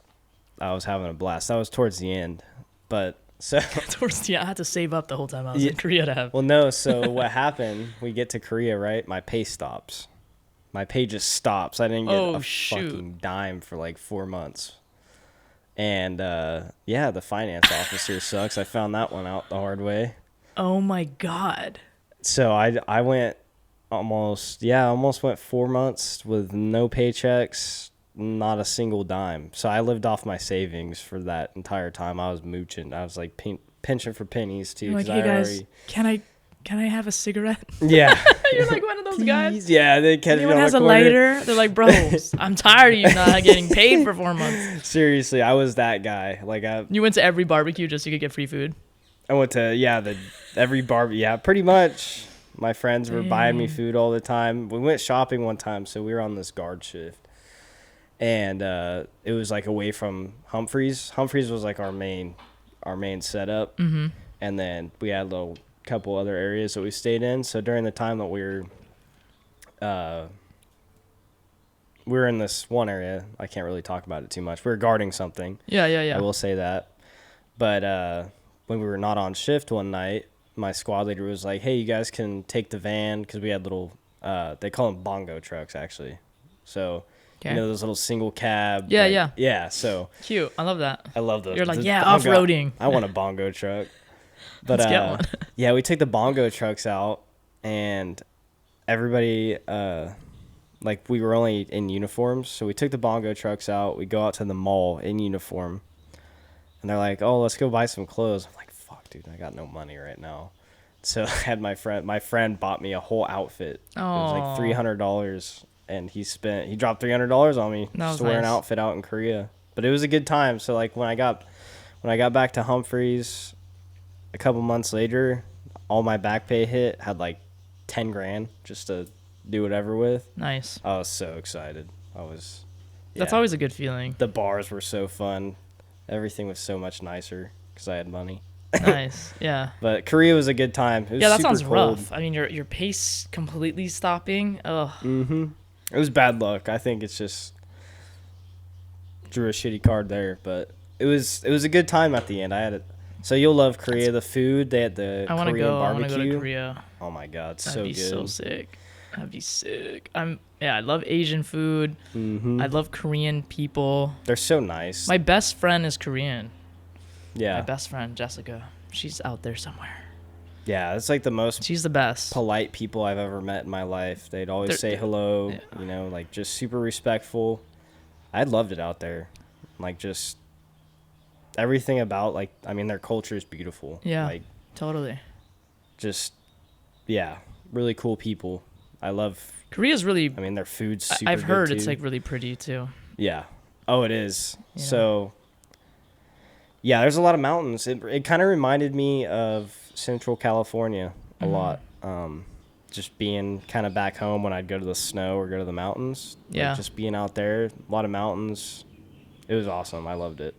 having a blast. That was towards the end, but so I had to save up the whole time I was in Korea to have. well, no. So what happened? We get to Korea, right? My pay stops. My pay just stops. I didn't get fucking dime for like 4 months. And yeah, the finance officer sucks. I found that one out the hard way. Oh my god. So I went almost went 4 months with no paychecks, not a single dime. So I lived off my savings for that entire time. I was mooching. I was like pinching for pennies too. You're like, hey guys, can I have a cigarette? Yeah. You're like one of those guys. Yeah, they catch me Anyone on has the a corner. lighter? They're like, bro, I'm tired of you not getting paid for 4 months. Seriously, I was that guy. Like You went to every barbecue just so you could get free food. I went to every barbecue. Yeah, pretty much. My friends were buying me food all the time. We went shopping one time, so we were on this guard shift, and it was like away from Humphreys. Humphreys was like our main setup, and then we had a couple other areas that we stayed in. So during the time that we were in this one area, I can't really talk about it too much. We were guarding something. Yeah. I will say that, but when we were not on shift one night, my squad leader was like, hey, you guys can take the van, because we had little they call them bongo trucks actually, so you know those little single cab. Yeah, so cute. I love that. I love those. You're like, yeah, off-roading. I want a bongo truck. But Let's get one. yeah, we took the bongo trucks out, and everybody like we were only in uniforms, so we took the bongo trucks out. We go out to the mall in uniform, and they're like, oh, let's go buy some clothes. I'm like, fuck, dude, I got no money right now. So I had my friend bought me a whole outfit. It was like $300, and he dropped $300 on me just to wear an outfit out in Korea. But it was a good time. So like when I got back to Humphreys a couple months later, all my back pay hit, had like 10 grand just to do whatever with. Nice. I was so excited. That's always a good feeling. The bars were so fun. Everything was so much nicer because I had money. Nice. Yeah. But Korea was a good time. It was that super sounds cold. rough. I mean, your pace completely stopping. Ugh. It was bad luck. I think it's just drew a shitty card there, but it was a good time at the end. I had it. So you'll love Korea. The food, they had the Korean barbecue. I want to go to Korea. Oh my god, so That'd be good. so sick. That'd be sick. I love Asian food. I love Korean people. They're so nice. My best friend is Korean. Yeah. My best friend, Jessica. She's out there somewhere. Yeah, it's like the most She's the best. polite people I've ever met in my life. They'd always say hello, like just super respectful. I loved it out there. Like just everything about their culture is beautiful. Yeah. Like totally. just really cool people. I love Korea's really their food's super I've heard good it's too. like really pretty too. Yeah. Oh, it is. You know? So yeah, there's a lot of mountains. It kind of reminded me of Central California a lot. Just being kind of back home when I'd go to the snow or go to the mountains. Yeah. Like just being out there, a lot of mountains. It was awesome. I loved it.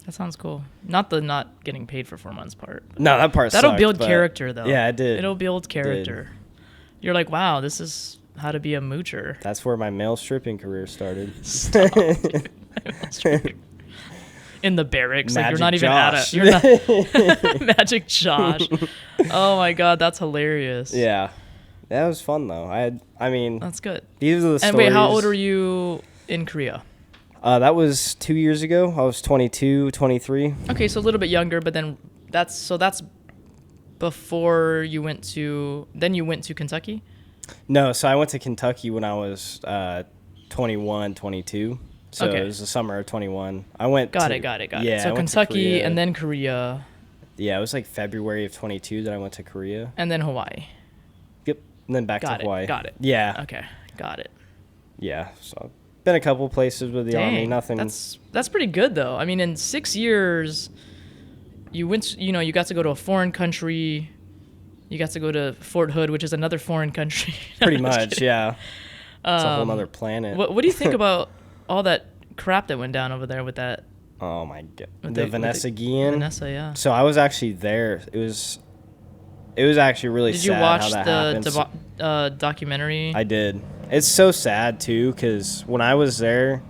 That sounds cool. Not the not getting paid for 4 months part. No, that part That'll sucked, build but character though. Yeah, it did. It'll build character. You're like, wow, this is how to be a moocher. That's where my male stripping career started. Stop, dude. In the barracks, Magic like you're not even Josh. at it. You're not Magic Josh. Oh my god, that's hilarious. Yeah. That was fun though. That's good. These are the stories. And wait, how old are you in Korea? That was 2 years ago. I was 22, 23. Okay, so a little bit younger, but then that's before you went to Kentucky? No, so I went to Kentucky when I was 21, 22. So Okay. it was the summer of 21. I went Got to, it. Yeah, So I went to Kentucky Korea. and then Korea Yeah, it was like February of 22 that I went to Korea. and then Hawaii. Yep. And then back to Hawaii. Got it. Yeah. Okay, got it. Yeah. So been a couple places with the Army. Dang, Nothing. That's pretty good though. I mean, in 6 years, you went. You got to go to a foreign country. You got to go to Fort Hood, which is another foreign country. Pretty much, yeah. It's a whole other planet. What do you think about all that crap that went down over there with that? Oh my god. With The Vanessa Guillen. Vanessa, yeah. So I was actually there. It was actually really Did sad you watch how that happened. the documentary? I did. It's so sad too, because when I was there,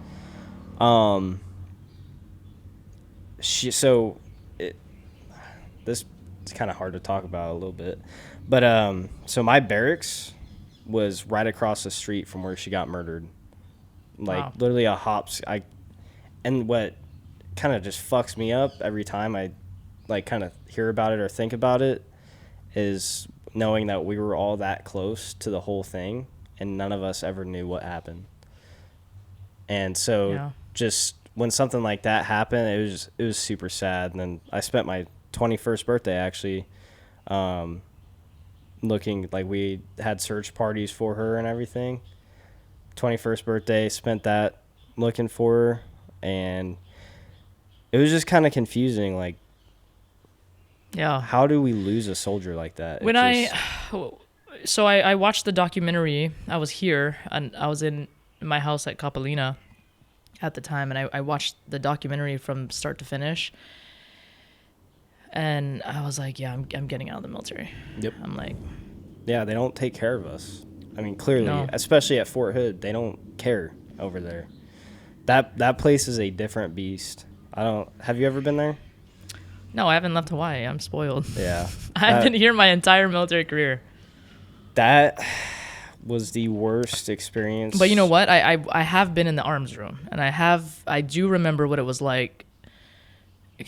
this is kind of hard to talk about a little bit, but so my barracks was right across the street from where she got murdered, like Wow. literally a hops. And what kind of just fucks me up every time I like kind of hear about it or think about it is knowing that we were all that close to the whole thing, and none of us ever knew what happened. And so just when something like that happened, it was super sad. And then I spent my 21st birthday actually looking, like, we had search parties for her and everything. 21st birthday, spent that looking for her, and it was just kind of confusing, like, how do we lose a soldier like that? So I watched the documentary. I was here, and I was in my house at Capelina at the time, and I watched the documentary from start to finish, and I was like, I'm getting out of the military. Yep. I'm like, yeah, they don't take care of us. I mean, clearly, No. especially at Fort Hood, they don't care over there. That place is a different beast. Have you ever been there? no, I haven't left Hawaii. I'm spoiled. Yeah. I've been here my entire military career. That was the worst experience. But you know what? I have been in the arms room, and I do remember what it was like.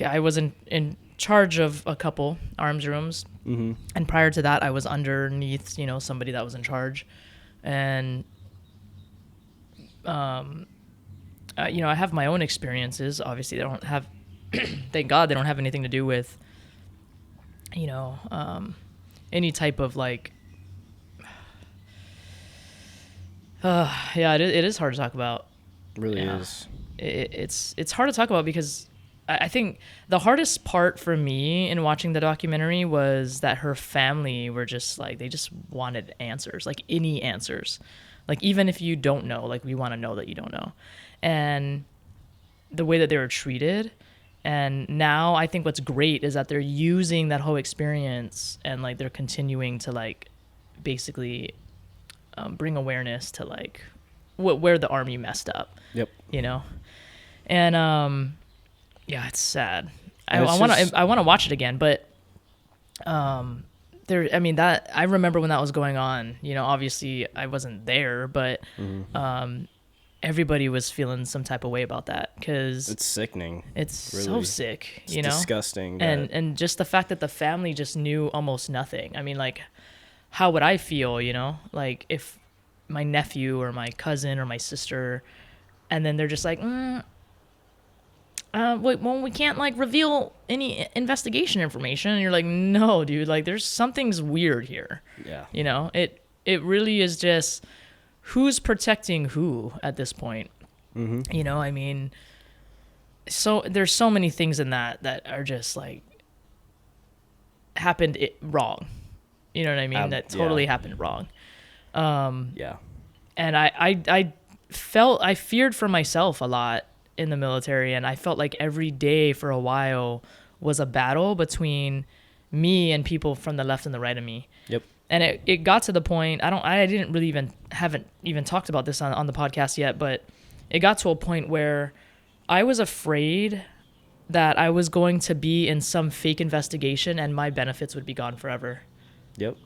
I was in charge of a couple arms rooms, and prior to that, I was underneath, somebody that was in charge, and I have my own experiences. Obviously, they don't have. Thank God they don't have anything to do with, any type of like. It is hard to talk about. It really is. It's hard to talk about because I think the hardest part for me in watching the documentary was that her family were just like, they just wanted answers, like any answers. Like, even if you don't know, like, we want to know that you don't know. And the way that they were treated. And now I think what's great is that they're using that whole experience, and like they're continuing to like basically bring awareness to like where the Army messed up. Yep. And it's sad. I want to watch it again, but that I remember when that was going on. Obviously I wasn't there, but everybody was feeling some type of way about that because it's sickening. It's really. So sick. It's disgusting. And just the fact that the family just knew almost nothing. I mean, like, how would I feel? Like if my nephew or my cousin or my sister, and then they're just like, we can't like reveal any investigation information. And you're like, no, dude, like something's weird here. Yeah. It really is just who's protecting who at this point. I mean, so there's so many things in that are just like happened wrong. You know what I mean? That totally happened wrong. Yeah. And I feared for myself a lot in the military, and I felt like every day for a while was a battle between me and people from the left and the right of me. Yep. And it got to the point, haven't even talked about this on the podcast yet, but it got to a point where I was afraid that I was going to be in some fake investigation and my benefits would be gone forever. Yep.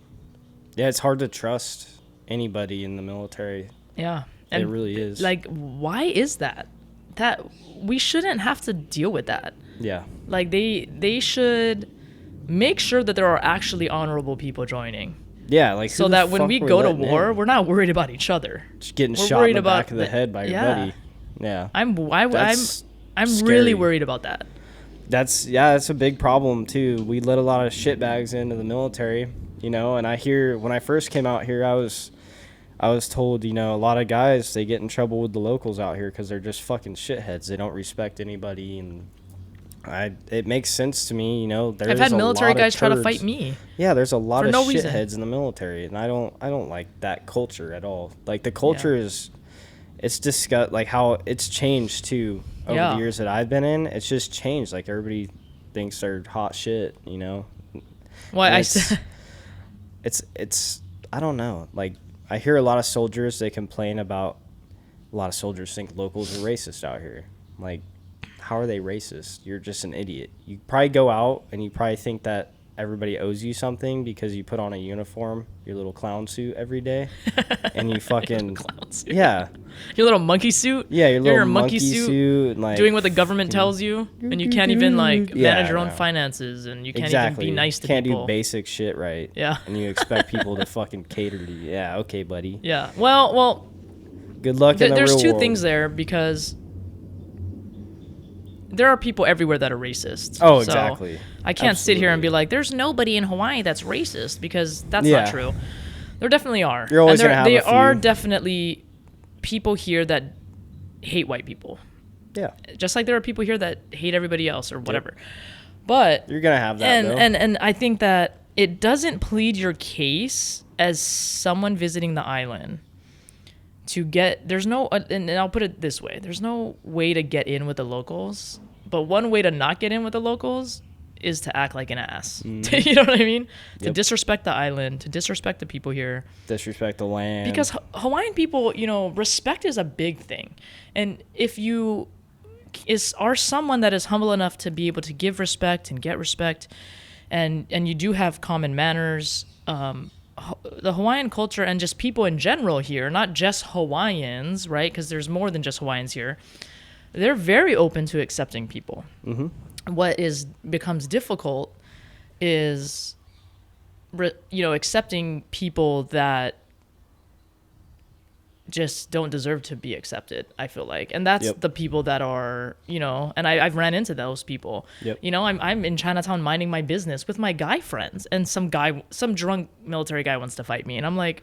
Yeah, it's hard to trust anybody in the military. Yeah. It really is. Like, why is that? That we shouldn't have to deal with that. Yeah. Like, they should make sure that there are actually honorable people joining. Yeah, like so that when we go to war, we're not worried about each other. Just getting shot in the back of the head by your buddy. Yeah. I'm really worried about that. That's a big problem too. We let a lot of shitbags into the military, and I hear when I first came out here, I was told, a lot of guys, they get in trouble with the locals out here because they're just fucking shitheads. They don't respect anybody, and it makes sense to me. I've had military guys try to fight me. Yeah, there's a lot of shitheads in the military, and I don't like that culture at all. Like, the culture is, it's like how it's changed too over the years that I've been in. It's just changed. Like, everybody thinks they're hot shit, Well, it's I don't know. Like, I hear a lot of soldiers, they complain about, a lot of soldiers think locals are racist out here. Like, how are they racist? You're just an idiot. You probably go out and you probably think that everybody owes you something because you put on a uniform, your little clown suit every day, and you fucking yeah, your little monkey suit. Yeah, your little You're in a monkey suit, and, like, doing what the government tells you, and you can't even like manage your own finances, and you can't even be nice to people. people. Can't do basic shit right. Yeah, and you expect people to fucking cater to you. Yeah, okay, buddy. Yeah, well. Good luck in the real world. There's two things there because there are people everywhere that are racist. Oh, exactly. So I can't sit here and be like, there's nobody in Hawaii that's racist, because that's not true. There definitely are. You're always going to have a few. There are definitely people here that hate white people. Yeah. Just like there are people here that hate everybody else or whatever. Yep. But you're going to have that, though. And I think that it doesn't plead your case as someone visiting the island to get, there's no, and I'll put it this way, there's no way to get in with the locals, but one way to not get in with the locals is to act like an ass. Mm. You know what I mean? Yep. To disrespect the island, to disrespect the people here. Disrespect the land. Because Hawaiian people, you know, respect is a big thing. And if you are someone that is humble enough to be able to give respect and get respect, and you do have common manners, the Hawaiian culture and just people in general here, not just Hawaiians, right? Because there's more than just Hawaiians here. They're very open to accepting people. Mm-hmm. What becomes difficult is, accepting people that just don't deserve to be accepted, I feel like. And that's the people that are, and I've ran into those people. Yep. I'm in Chinatown minding my business with my guy friends, and some drunk military guy wants to fight me. And I'm like,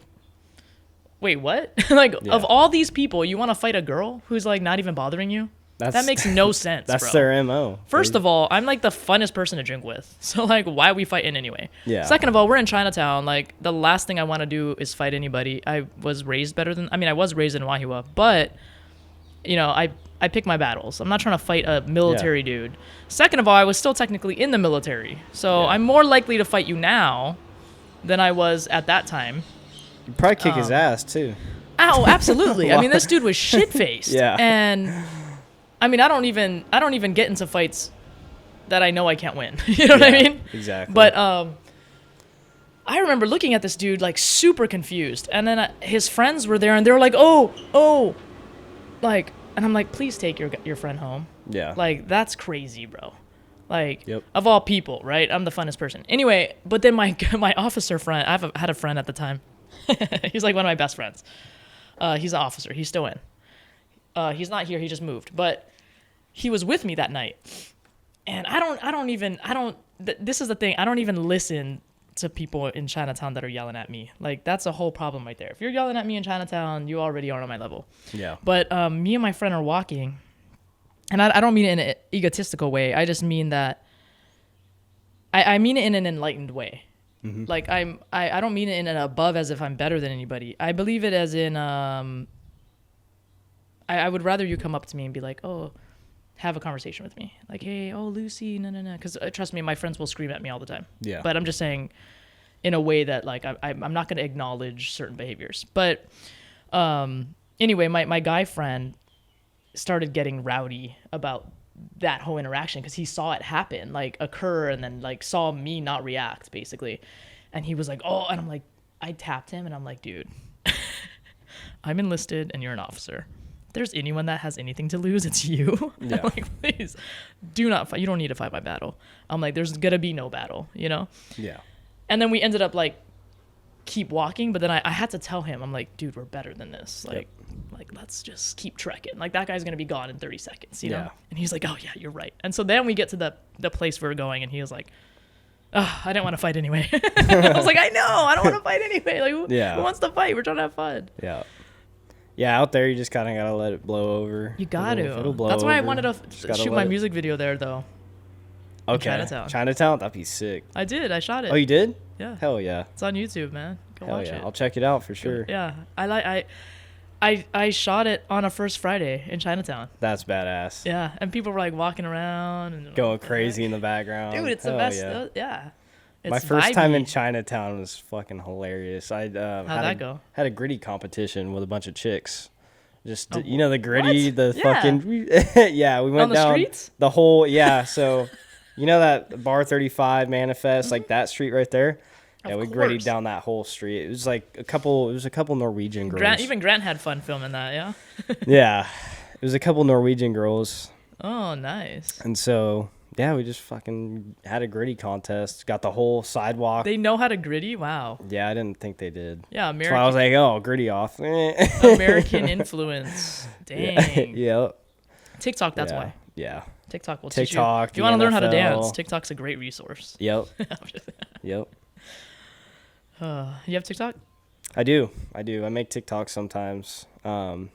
wait, what? Of all these people, you want to fight a girl who's like not even bothering you? That makes no sense, that's bro. Their MO. First of all, I'm like the funnest person to drink with. So like, why are we fighting anyway? Yeah. Second of all, we're in Chinatown. Like, the last thing I want to do is fight anybody. I was raised in Wahiawa, but I pick my battles. I'm not trying to fight a military dude. Second of all, I was still technically in the military. So I'm more likely to fight you now than I was at that time. You'd probably kick his ass too. Oh, absolutely. I mean, this dude was shit-faced. Yeah. And I mean, I don't even get into fights that I know I can't win. You know what I mean? Exactly. But I remember looking at this dude like super confused, and then his friends were there, and they were like, "Oh," like, and I'm like, "Please take your friend home." Yeah. Like, that's crazy, bro. Like, of all people, right? I'm the funnest person. Anyway, but then my officer friend, had a friend at the time. He's like one of my best friends. He's an officer. He's still in. He's not here. He just moved, but he was with me that night. And this is the thing. I don't even listen to people in Chinatown that are yelling at me. Like, that's a whole problem right there. If you're yelling at me in Chinatown, you already are on my level. Yeah. But me and my friend are walking, and I don't mean it in an egotistical way. I just mean that I mean it in an enlightened way. Mm-hmm. Like, I don't mean it in an above as if I'm better than anybody. I believe it as in I would rather you come up to me and be like, "Oh, have a conversation with me." Like, "Hey, oh, Lucy, no. Because trust me, my friends will scream at me all the time. Yeah. But I'm just saying in a way that, like, I'm not going to acknowledge certain behaviors. But anyway, my guy friend started getting rowdy about that whole interaction because he saw it happen, like, occur, and then, like, saw me not react, basically. And he was like, "Oh," and I'm like, I tapped him, and I'm like, "Dude, I'm enlisted, and you're an officer. If there's anyone that has anything to lose, it's you." Yeah. I'm like, please, do not fight. You don't need to fight my battle. I'm like, there's going to be no battle, Yeah. And then we ended up, like, keep walking, but then I had to tell him, I'm like, "Dude, we're better than this. Like, let's just keep trekking. Like, that guy's going to be gone in 30 seconds, you know?" And he's like, "Oh, yeah, you're right." And so then we get to the place we were going, and he was like, "Oh, I didn't want to fight anyway." I was like, "I know. I don't want to fight anyway. Like, who wants to fight? We're trying to have fun." Yeah. Yeah, out there, you just kind of got to let it blow over. You got to. It'll blow That's why I over. wanted to shoot my music video there, though. Okay. Chinatown? That'd be sick. I did. I shot it. Oh, you did? Yeah. Hell yeah. It's on YouTube, man. Go watch it. I'll check it out for sure. Yeah. I shot it on a First Friday in Chinatown. That's badass. Yeah. And people were, like, walking around and going crazy in the background. Dude, it's the best. Yeah. It's my first time in Chinatown was fucking hilarious. How'd that go? Had a gritty competition with a bunch of chicks. Just the gritty, what? fucking we went on the down streets? the whole so You know that Bar 35 Manifest, like that street right there? Yeah, we Of grittied course. down that whole street. It was like a couple Norwegian girls. Even Grant had fun filming that, yeah? Yeah. It was a couple Norwegian girls. Oh, nice. And so, yeah, we just fucking had a gritty contest. Got the whole sidewalk. They know how to gritty? Wow. Yeah, I didn't think they did. Yeah, So I was like, oh, gritty off. American influence. Dang. Yep. TikTok, that's Yeah. why. Yeah. TikTok will teach you. TikTok, If you want to learn how to NFL. dance, TikTok's a great resource. Yep. Yep. You have TikTok? I do. I make TikToks sometimes. Oh,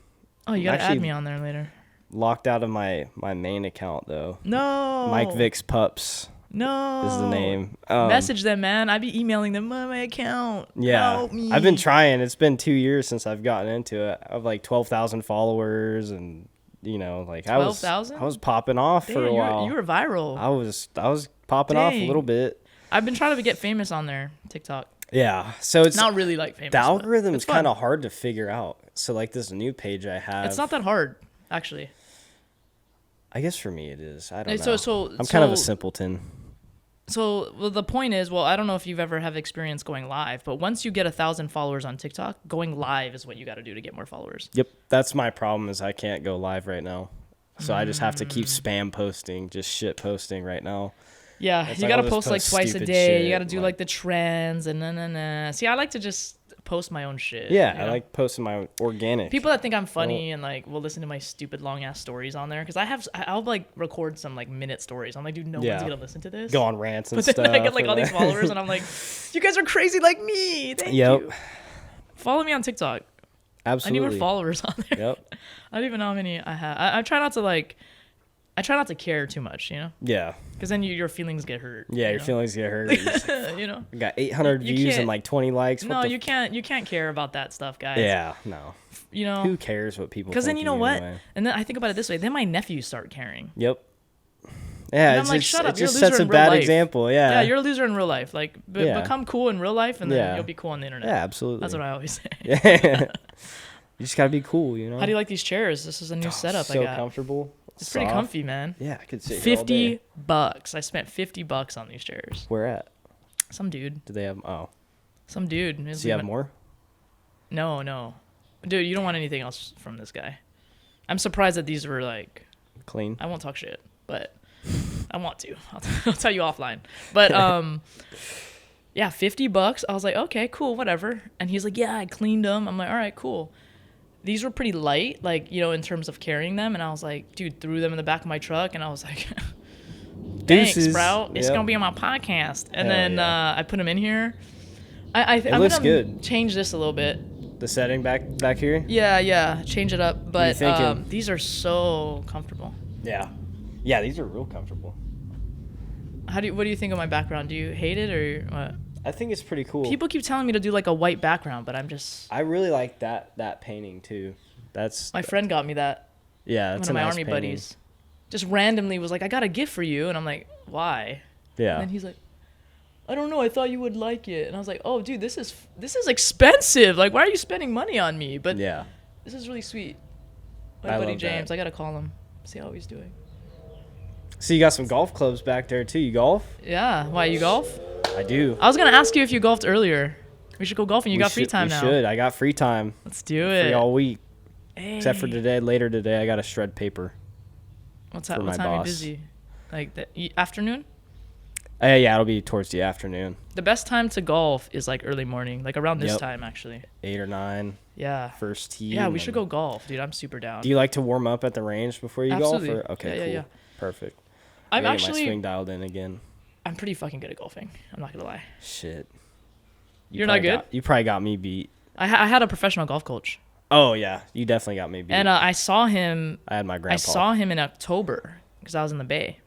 you got to add actually me on there later. Locked out of my main account, though. No. Mike Vic's Pups No. is the name. Message them, man. I be emailing them my account. Yeah. Help me. I've been trying. It's been 2 years since I've gotten into it. I have like 12,000 followers, and like 12,000? I was popping off for a Damn, while. you were viral. I was popping off a Dang. little bit. I've been trying to get famous on there, TikTok. Yeah. So it's Not really like famous. the but algorithm's it's fun. kind of hard to figure out. So like this new page I have. It's not that hard, actually. I guess for me it is. I don't So- know. so- I'm kind of a so- simpleton. So well, the point is, I don't know if you've ever have experience going live, but once you get 1,000 followers on TikTok, going live is what you got to do to get more followers. Yep. That's my problem is I can't go live right now. So I just have to keep spam posting, just shit posting right now. Yeah, It's you like, got I'll to just post like post twice a stupid day. You shit, got to do like- like the trends and nah. See, I like to just post my own shit. Yeah, you I know? like posting my organic. People that think I'm funny and like will listen to my stupid long ass stories on there because I'll like record some like minute stories. I'm like, dude, no Yeah. one's gonna listen to this. go on rants and But then stuff. I get like and all these then- followers and I'm like, you guys are crazy like me. Thank Yep. you. Follow me on TikTok. Absolutely. I need more followers on there. Yep. I don't even know how many I have. I try not to care too much, Yeah. because then your feelings get hurt. Yeah, your know? feelings get hurt. You just, You got 800 You views can't- and like 20 likes. No, What the you can't care about that stuff, guys. Yeah, no. You know, Who cares what people because then think you know of what? anyway? And then I think about it this way: then my nephews start caring. Yep. And Yeah, I'm like, shut it up, you're a just loser sets a in real bad life. example. Yeah. Yeah, you're a loser in real life. Like, Yeah. become cool in real life, and then Yeah. you'll be cool on the internet. Yeah, absolutely. That's what I always say. Yeah. You just gotta be cool, you know. How do you like these chairs? This is a new setup So I got. comfortable. It's pretty soft. comfy, man. Yeah, I could sit here all day. $50. I spent $50 on these chairs. Where at? Some dude. Do they have? Oh, Some dude. does he have more? No. Dude, you don't want anything else from this guy. I'm surprised that these were like, Clean. I won't talk shit, but I want to. I'll tell you offline. But yeah, $50. I was like, okay, cool, whatever. And he's like, yeah, I cleaned them. I'm like, all right, cool. These were pretty light, like, in terms of carrying them. And I was like, dude, threw them in the back of my truck. And I was like, thanks, Deuces. bro. It's Yep. going to be on my podcast. And Hell then yeah. I put them in here. I'm looks gonna good. change this a little bit. The setting back here. Yeah, change it up. But thinking? these are so comfortable. Yeah. Yeah, these are real comfortable. What do you think of my background? Do you hate it or what? I think it's pretty cool. People keep telling me to do like a white background, but I'm just. I really like that painting too. That's My friend got me that. yeah. One That's of a my nice army painting. buddies just randomly was like, I got a gift for you. And I'm like, why? Yeah. And then he's like, I don't know. I thought you would like it. And I was like, oh, dude, this is expensive. Like, why are you spending money on me? But Yeah. this is really sweet. My I buddy love James, that. I got to call him, see how he's doing. So you got some golf clubs back there too. You golf? Yeah. Why, you golf? I do. I was going to ask you if you golfed earlier. We should go golfing. You got free time now. We should. I got free time. Let's do it. Free all week. Hey. Except for today. Later today, I got to shred paper. What for time my are you boss. busy? Like the afternoon? Yeah, it'll be towards the afternoon. The best time to golf is like early morning, like around this Yep. time actually. 8 or 9. Yeah. First tee. Yeah, and we should then- go golf, dude. I'm super down. Do you like to warm up at the range before you Absolutely. golf? Or? Okay, Yeah, cool. yeah. Perfect. I'm I gotta get my actually swing dialed in again. I'm pretty fucking good at golfing. I'm not gonna lie. Shit. You're not probably good? You probably got me beat. I had a professional golf coach, Oh yeah, you definitely got me beat. and I saw him. I had my grandpa. I saw him in October because I was in the Bay,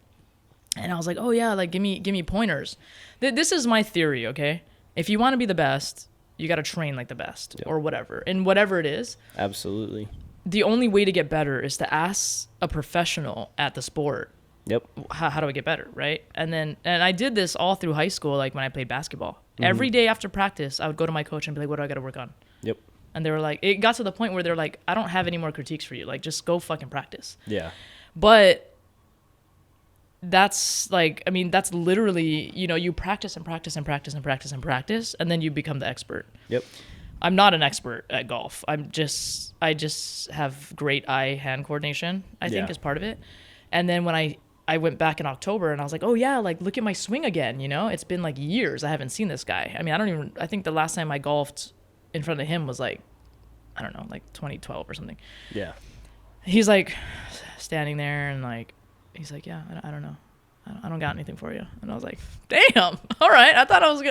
and I was like, oh yeah, like give me pointers. This is my theory, okay? If you want to be the best, you got to train like the best, Yep. or whatever, and whatever it is. Absolutely. The only way to get better is to ask a professional at the sport, Yep. how do I get better, right? And I did this all through high school, like when I played basketball. Mm-hmm. Every day after practice, I would go to my coach and be like, what do I got to work on? Yep. And they were like, it got to the point where they're like, I don't have any more critiques for you. Like, just go fucking practice. Yeah. But that's like, I mean, that's literally, you know, you practice and practice and practice and practice and practice, and then you become the expert. Yep. I'm not an expert at golf. I just have great eye-hand coordination, I think, is part of it. And then when I went back in October and I was like, oh yeah, like look at my swing again, you know? It's been like years I haven't seen this guy. I mean, I think the last time I golfed in front of him was like, I don't know, like 2012 or something. Yeah. He's like standing there and like, he's like, yeah, I don't know. I don't got anything for you. And I was like, damn, all right. I thought I was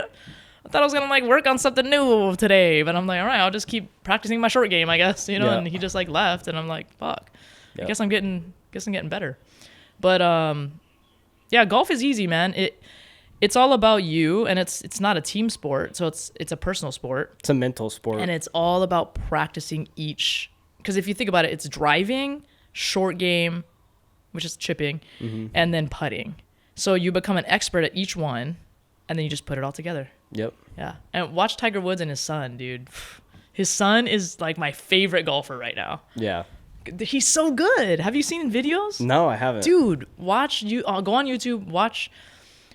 gonna like work on something new today, but I'm like, all right, I'll just keep practicing my short game, I guess, you know. Yeah. And he just like left, and I'm like, fuck. Yep. I guess I'm getting better. But yeah, golf is easy, man. It's all about you, and it's not a team sport, so it's a personal sport. It's a mental sport, and it's all about practicing each. Because if you think about it, it's driving, short game, which is chipping, and then putting. So you become an expert at each one, and then you just put it all together. Yep. Yeah. And watch Tiger Woods and his son, dude. His son is like my favorite golfer right now. Yeah. He's so good. Have you seen videos? No, I haven't. Dude, watch you. Go on YouTube. Watch.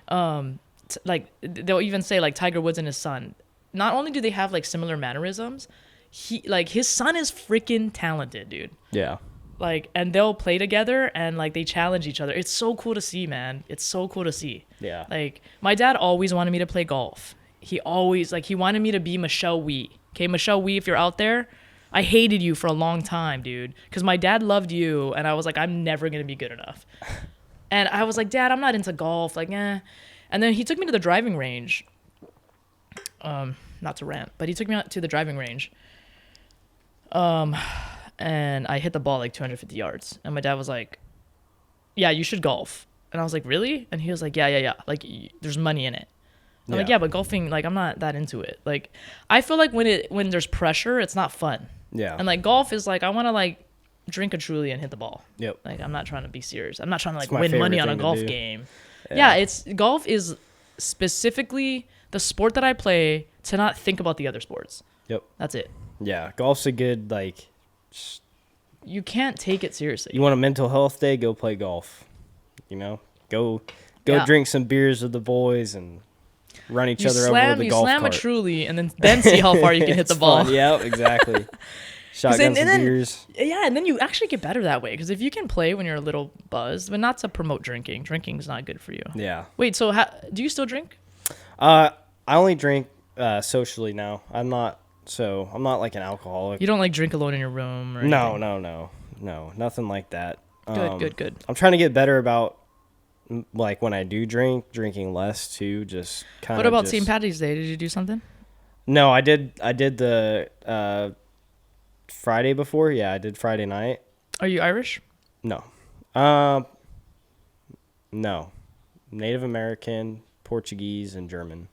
Like they'll even say like Tiger Woods and his son. Not only do they have like similar mannerisms, his son is freaking talented, dude. Yeah. Like, and they'll play together and like they challenge each other. It's so cool to see, man. It's so cool to see. Yeah. Like my dad always wanted me to play golf. He wanted me to be Michelle Wee. Okay, Michelle Wee, if you're out there, I hated you for a long time, dude. Because my dad loved you, and I was like, I'm never gonna be good enough. And I was like, Dad, I'm not into golf. Like, eh. And then he took me to the driving range. Not to rant, but he took me out to the driving range. And I hit the ball like 250 yards. And my dad was like, yeah, you should golf. And I was like, really? And he was like, yeah. Like, there's money in it. I'm like, yeah, but golfing, like, I'm not that into it. Like, I feel like when there's pressure, it's not fun. Yeah. And like golf is like, I want to like drink a Truly and hit the ball. Yep. Like, I'm not trying to be serious. I'm not trying to like my win money favorite on a thing to golf do. game. Yeah. Yeah, golf is specifically the sport that I play to not think about the other sports. Yep. That's it. Yeah. Golf's a good, like, You can't take it seriously. you want a mental health day, go play golf. You know? Go Yeah. drink some beers with the boys and run each other over with the golf slam cart. a Truly and then see how far you can hit the It's ball. fun. Yeah, exactly. Shotgun some beers. Yeah, and then you actually get better that way. Because if you can play when you're a little buzzed, but not to promote drinking. Drinking's not good for you. Yeah. Wait, so do you still drink? I only drink socially now. I'm not like an alcoholic. You don't like drink alone in your room or anything? No, nothing like that. Good. I'm trying to get better about like when I do drinking less too. Just kind of. What about St. Patty's Day? Did you do something? No, I did the Friday before. Yeah, I did Friday night. Are you Irish? No. No. Native American, Portuguese, and German.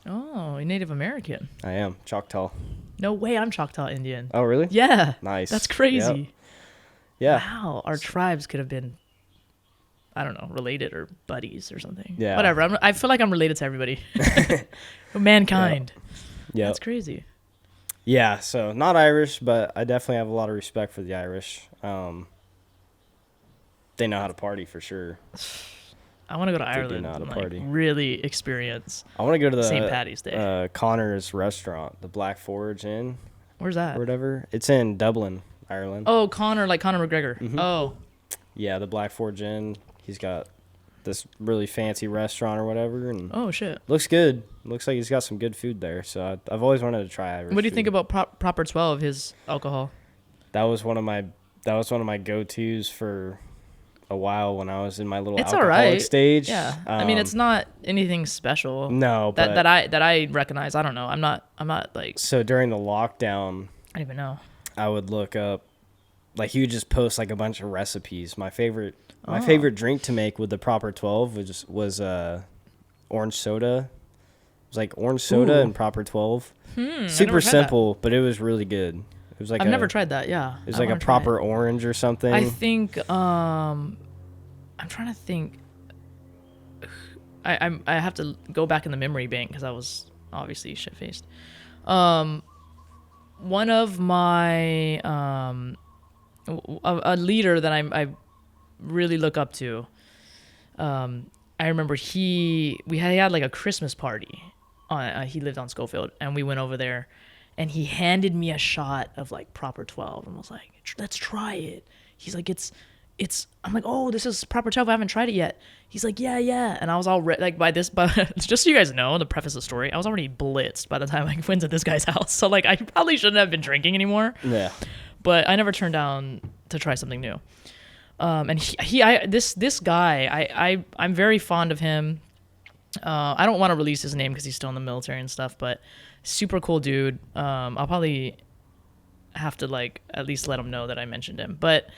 Oh, a Native American. I am Choctaw. No way, I'm Choctaw Indian. Oh, really? Yeah. Nice. That's crazy. Yep. Yeah. Wow, our tribes could have been, I don't know, related or buddies or something. Yeah. Whatever. I feel like I'm related to everybody. Mankind. Yeah. That's crazy. Yeah, so not Irish, but I definitely have a lot of respect for the Irish. They know how to party for sure. I want to go to They do Ireland know how to and party. like really experience I want to go to the St. Patty's Day. Connor's restaurant, the Black Forge Inn Where's that? or whatever. It's in Dublin, Ireland. Oh, Connor, like Conor McGregor. Mhm. Oh, Yeah, the Black Forge Inn. He's got this really fancy restaurant or whatever, and oh shit. looks good. Looks like he's got some good food there. So I've always wanted to try Irish What do you food. think about Proper 12, his alcohol? That was one of my go-tos for a while when I was in my little It's alcoholic alright. stage. Yeah. I mean, it's not anything special. No, but that I recognize. I don't know. I'm not like, so during the lockdown, I don't even know. I would look up, like he would just post like a bunch of recipes. My favorite Oh. drink to make with the Proper 12 was orange soda. It was like orange soda Ooh. and Proper 12. I've never Super tried that. simple, but it was really good. It was like I've never tried that. Yeah. It was I like a wanna try proper orange or something. it. I think I'm trying to think. I have to go back in the memory bank because I was obviously shit faced. One of my a leader that I really look up to. I remember he had like a Christmas party. He lived on Schofield, and we went over there, and he handed me a shot of like proper 12 and was like, let's try it. He's like, it's I'm like, oh, this is proper 12. I haven't tried it yet. He's like, yeah. And I was all like but just so you guys know, to preface the story, I was already blitzed by the time I went to this guy's house. So like, I probably shouldn't have been drinking anymore. Yeah. But I never turned down to try something new. And this guy, I'm very fond of him. I don't want to release his name because he's still in the military and stuff, but super cool dude. I'll probably have to like at least let him know that I mentioned him. But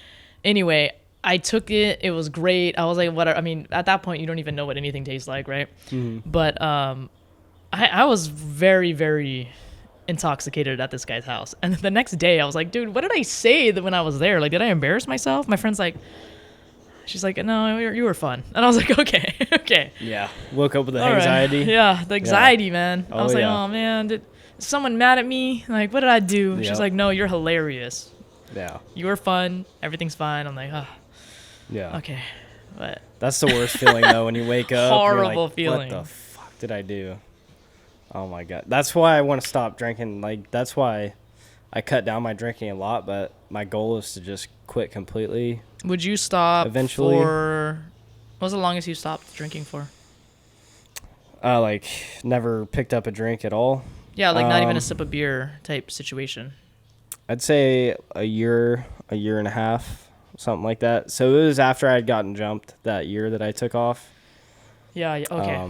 anyway, I took it. It was great. I was like, what? I mean, at that point, you don't even know what anything tastes like, right? Mm-hmm. But I was very, very intoxicated at this guy's house. And the next day, I was like, dude, what did I say that when I was there? Like, did I embarrass myself? My friend's like, she's like, no, you were fun. And I was like, okay. Yeah. Woke up with the anxiety. Right. Yeah, the anxiety, man. I was like, oh, man, did someone mad at me? Like, what did I do? She's like, no, you're hilarious. Yeah. You were fun. Everything's fine. I'm like, yeah. Okay. But that's the worst feeling, though, when you wake up. Horrible like, feeling. What the fuck did I do? Oh, my God. That's why I want to stop drinking. Like, that's why I cut down my drinking a lot, but my goal is to just quit completely. Would you stop eventually? What was the longest you stopped drinking for? Like, never picked up a drink at all. Yeah, like not even a sip of beer type situation. I'd say a year and a half, something like that. So it was after I had gotten jumped that year that I took off. Yeah, okay.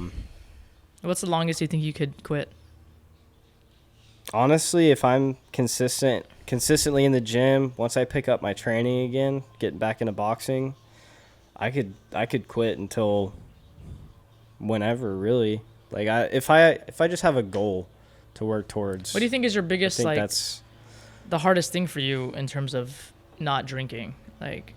What's the longest you think you could quit? Honestly, if I'm consistently in the gym, once I pick up my training again, getting back into boxing, I could quit until whenever, really. Like if I just have a goal to work towards. What do you think is your biggest, like, that's the hardest thing for you in terms of not drinking? Like,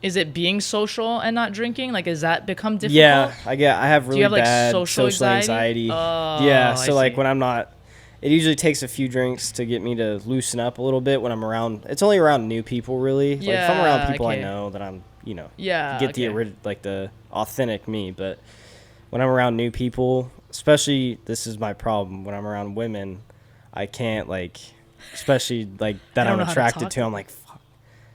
is it being social and not drinking? Like, has that become difficult? Yeah, I have really bad social anxiety. Oh, yeah, so like when I'm not, it usually takes a few drinks to get me to loosen up a little bit when I'm around. It's only around new people, really. Yeah, like if I'm around people I know, that I'm, get the authentic me. But when I'm around new people, especially, this is my problem, when I'm around women, I can't, like, especially like that I'm attracted to. I'm like, fuck.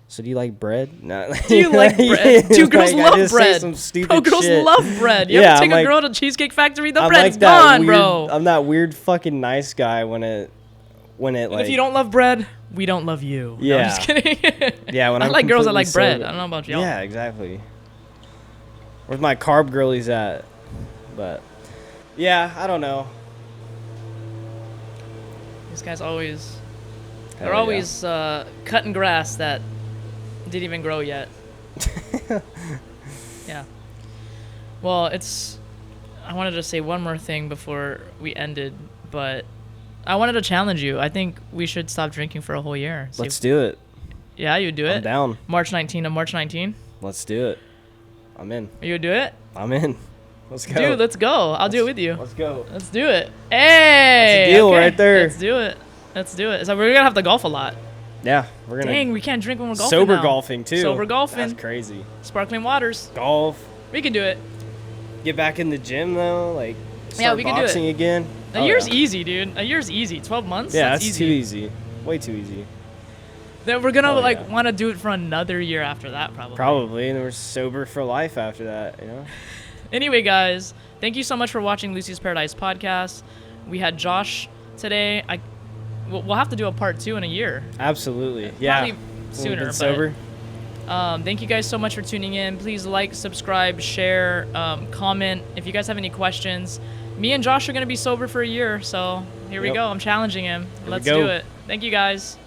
So do you like bread? No. Do you like bread? Dude, girls love bread. Some stupid girls shit. love bread. You ever take a girl to Cheesecake Factory? The bread's like gone, bro. I'm that weird fucking nice guy when it and like. If you don't love bread, we don't love you. Yeah. No, I'm just kidding. Yeah, when I like girls that like bread. I don't know about y'all. Yeah, exactly. Where's my carb girlies at? But yeah, I don't know. These guys always, they're always cutting grass that didn't even grow yet. Yeah. Well, I wanted to say one more thing before we ended, but I wanted to challenge you. I think we should stop drinking for a whole year. Let's do it. Yeah, you do it? I'm down. March 19 of March 19? Let's do it. I'm in. You would do it? I'm in. Let's go. Dude, let's go. I'll do it with you. Let's go. Let's do it. Hey! That's a deal right there. Let's do it. So we're going to have to golf a lot. Yeah, we're going to. Dang, we can't drink when we're golfing Sober now. golfing, too. Sober golfing. That's crazy. Sparkling waters. Golf. We can do it. Get back in the gym, though. Like, we can do it. Boxing again. A year's easy, dude. A year's easy. 12 months? Yeah, that's easy. Too easy. Way too easy. Then we're going to, want to do it for another year after that, probably. Probably, and we're sober for life after that, Anyway, guys, thank you so much for watching Lucy's Paradise podcast. We had Josh today. We'll have to do a part 2 in a year. Absolutely. Yeah. Probably sooner. Sober. Thank you guys so much for tuning in. Please like, subscribe, share, comment. If you guys have any questions, me and Josh are going to be sober for a year. So here we go. I'm challenging him. Let's do it. Thank you, guys.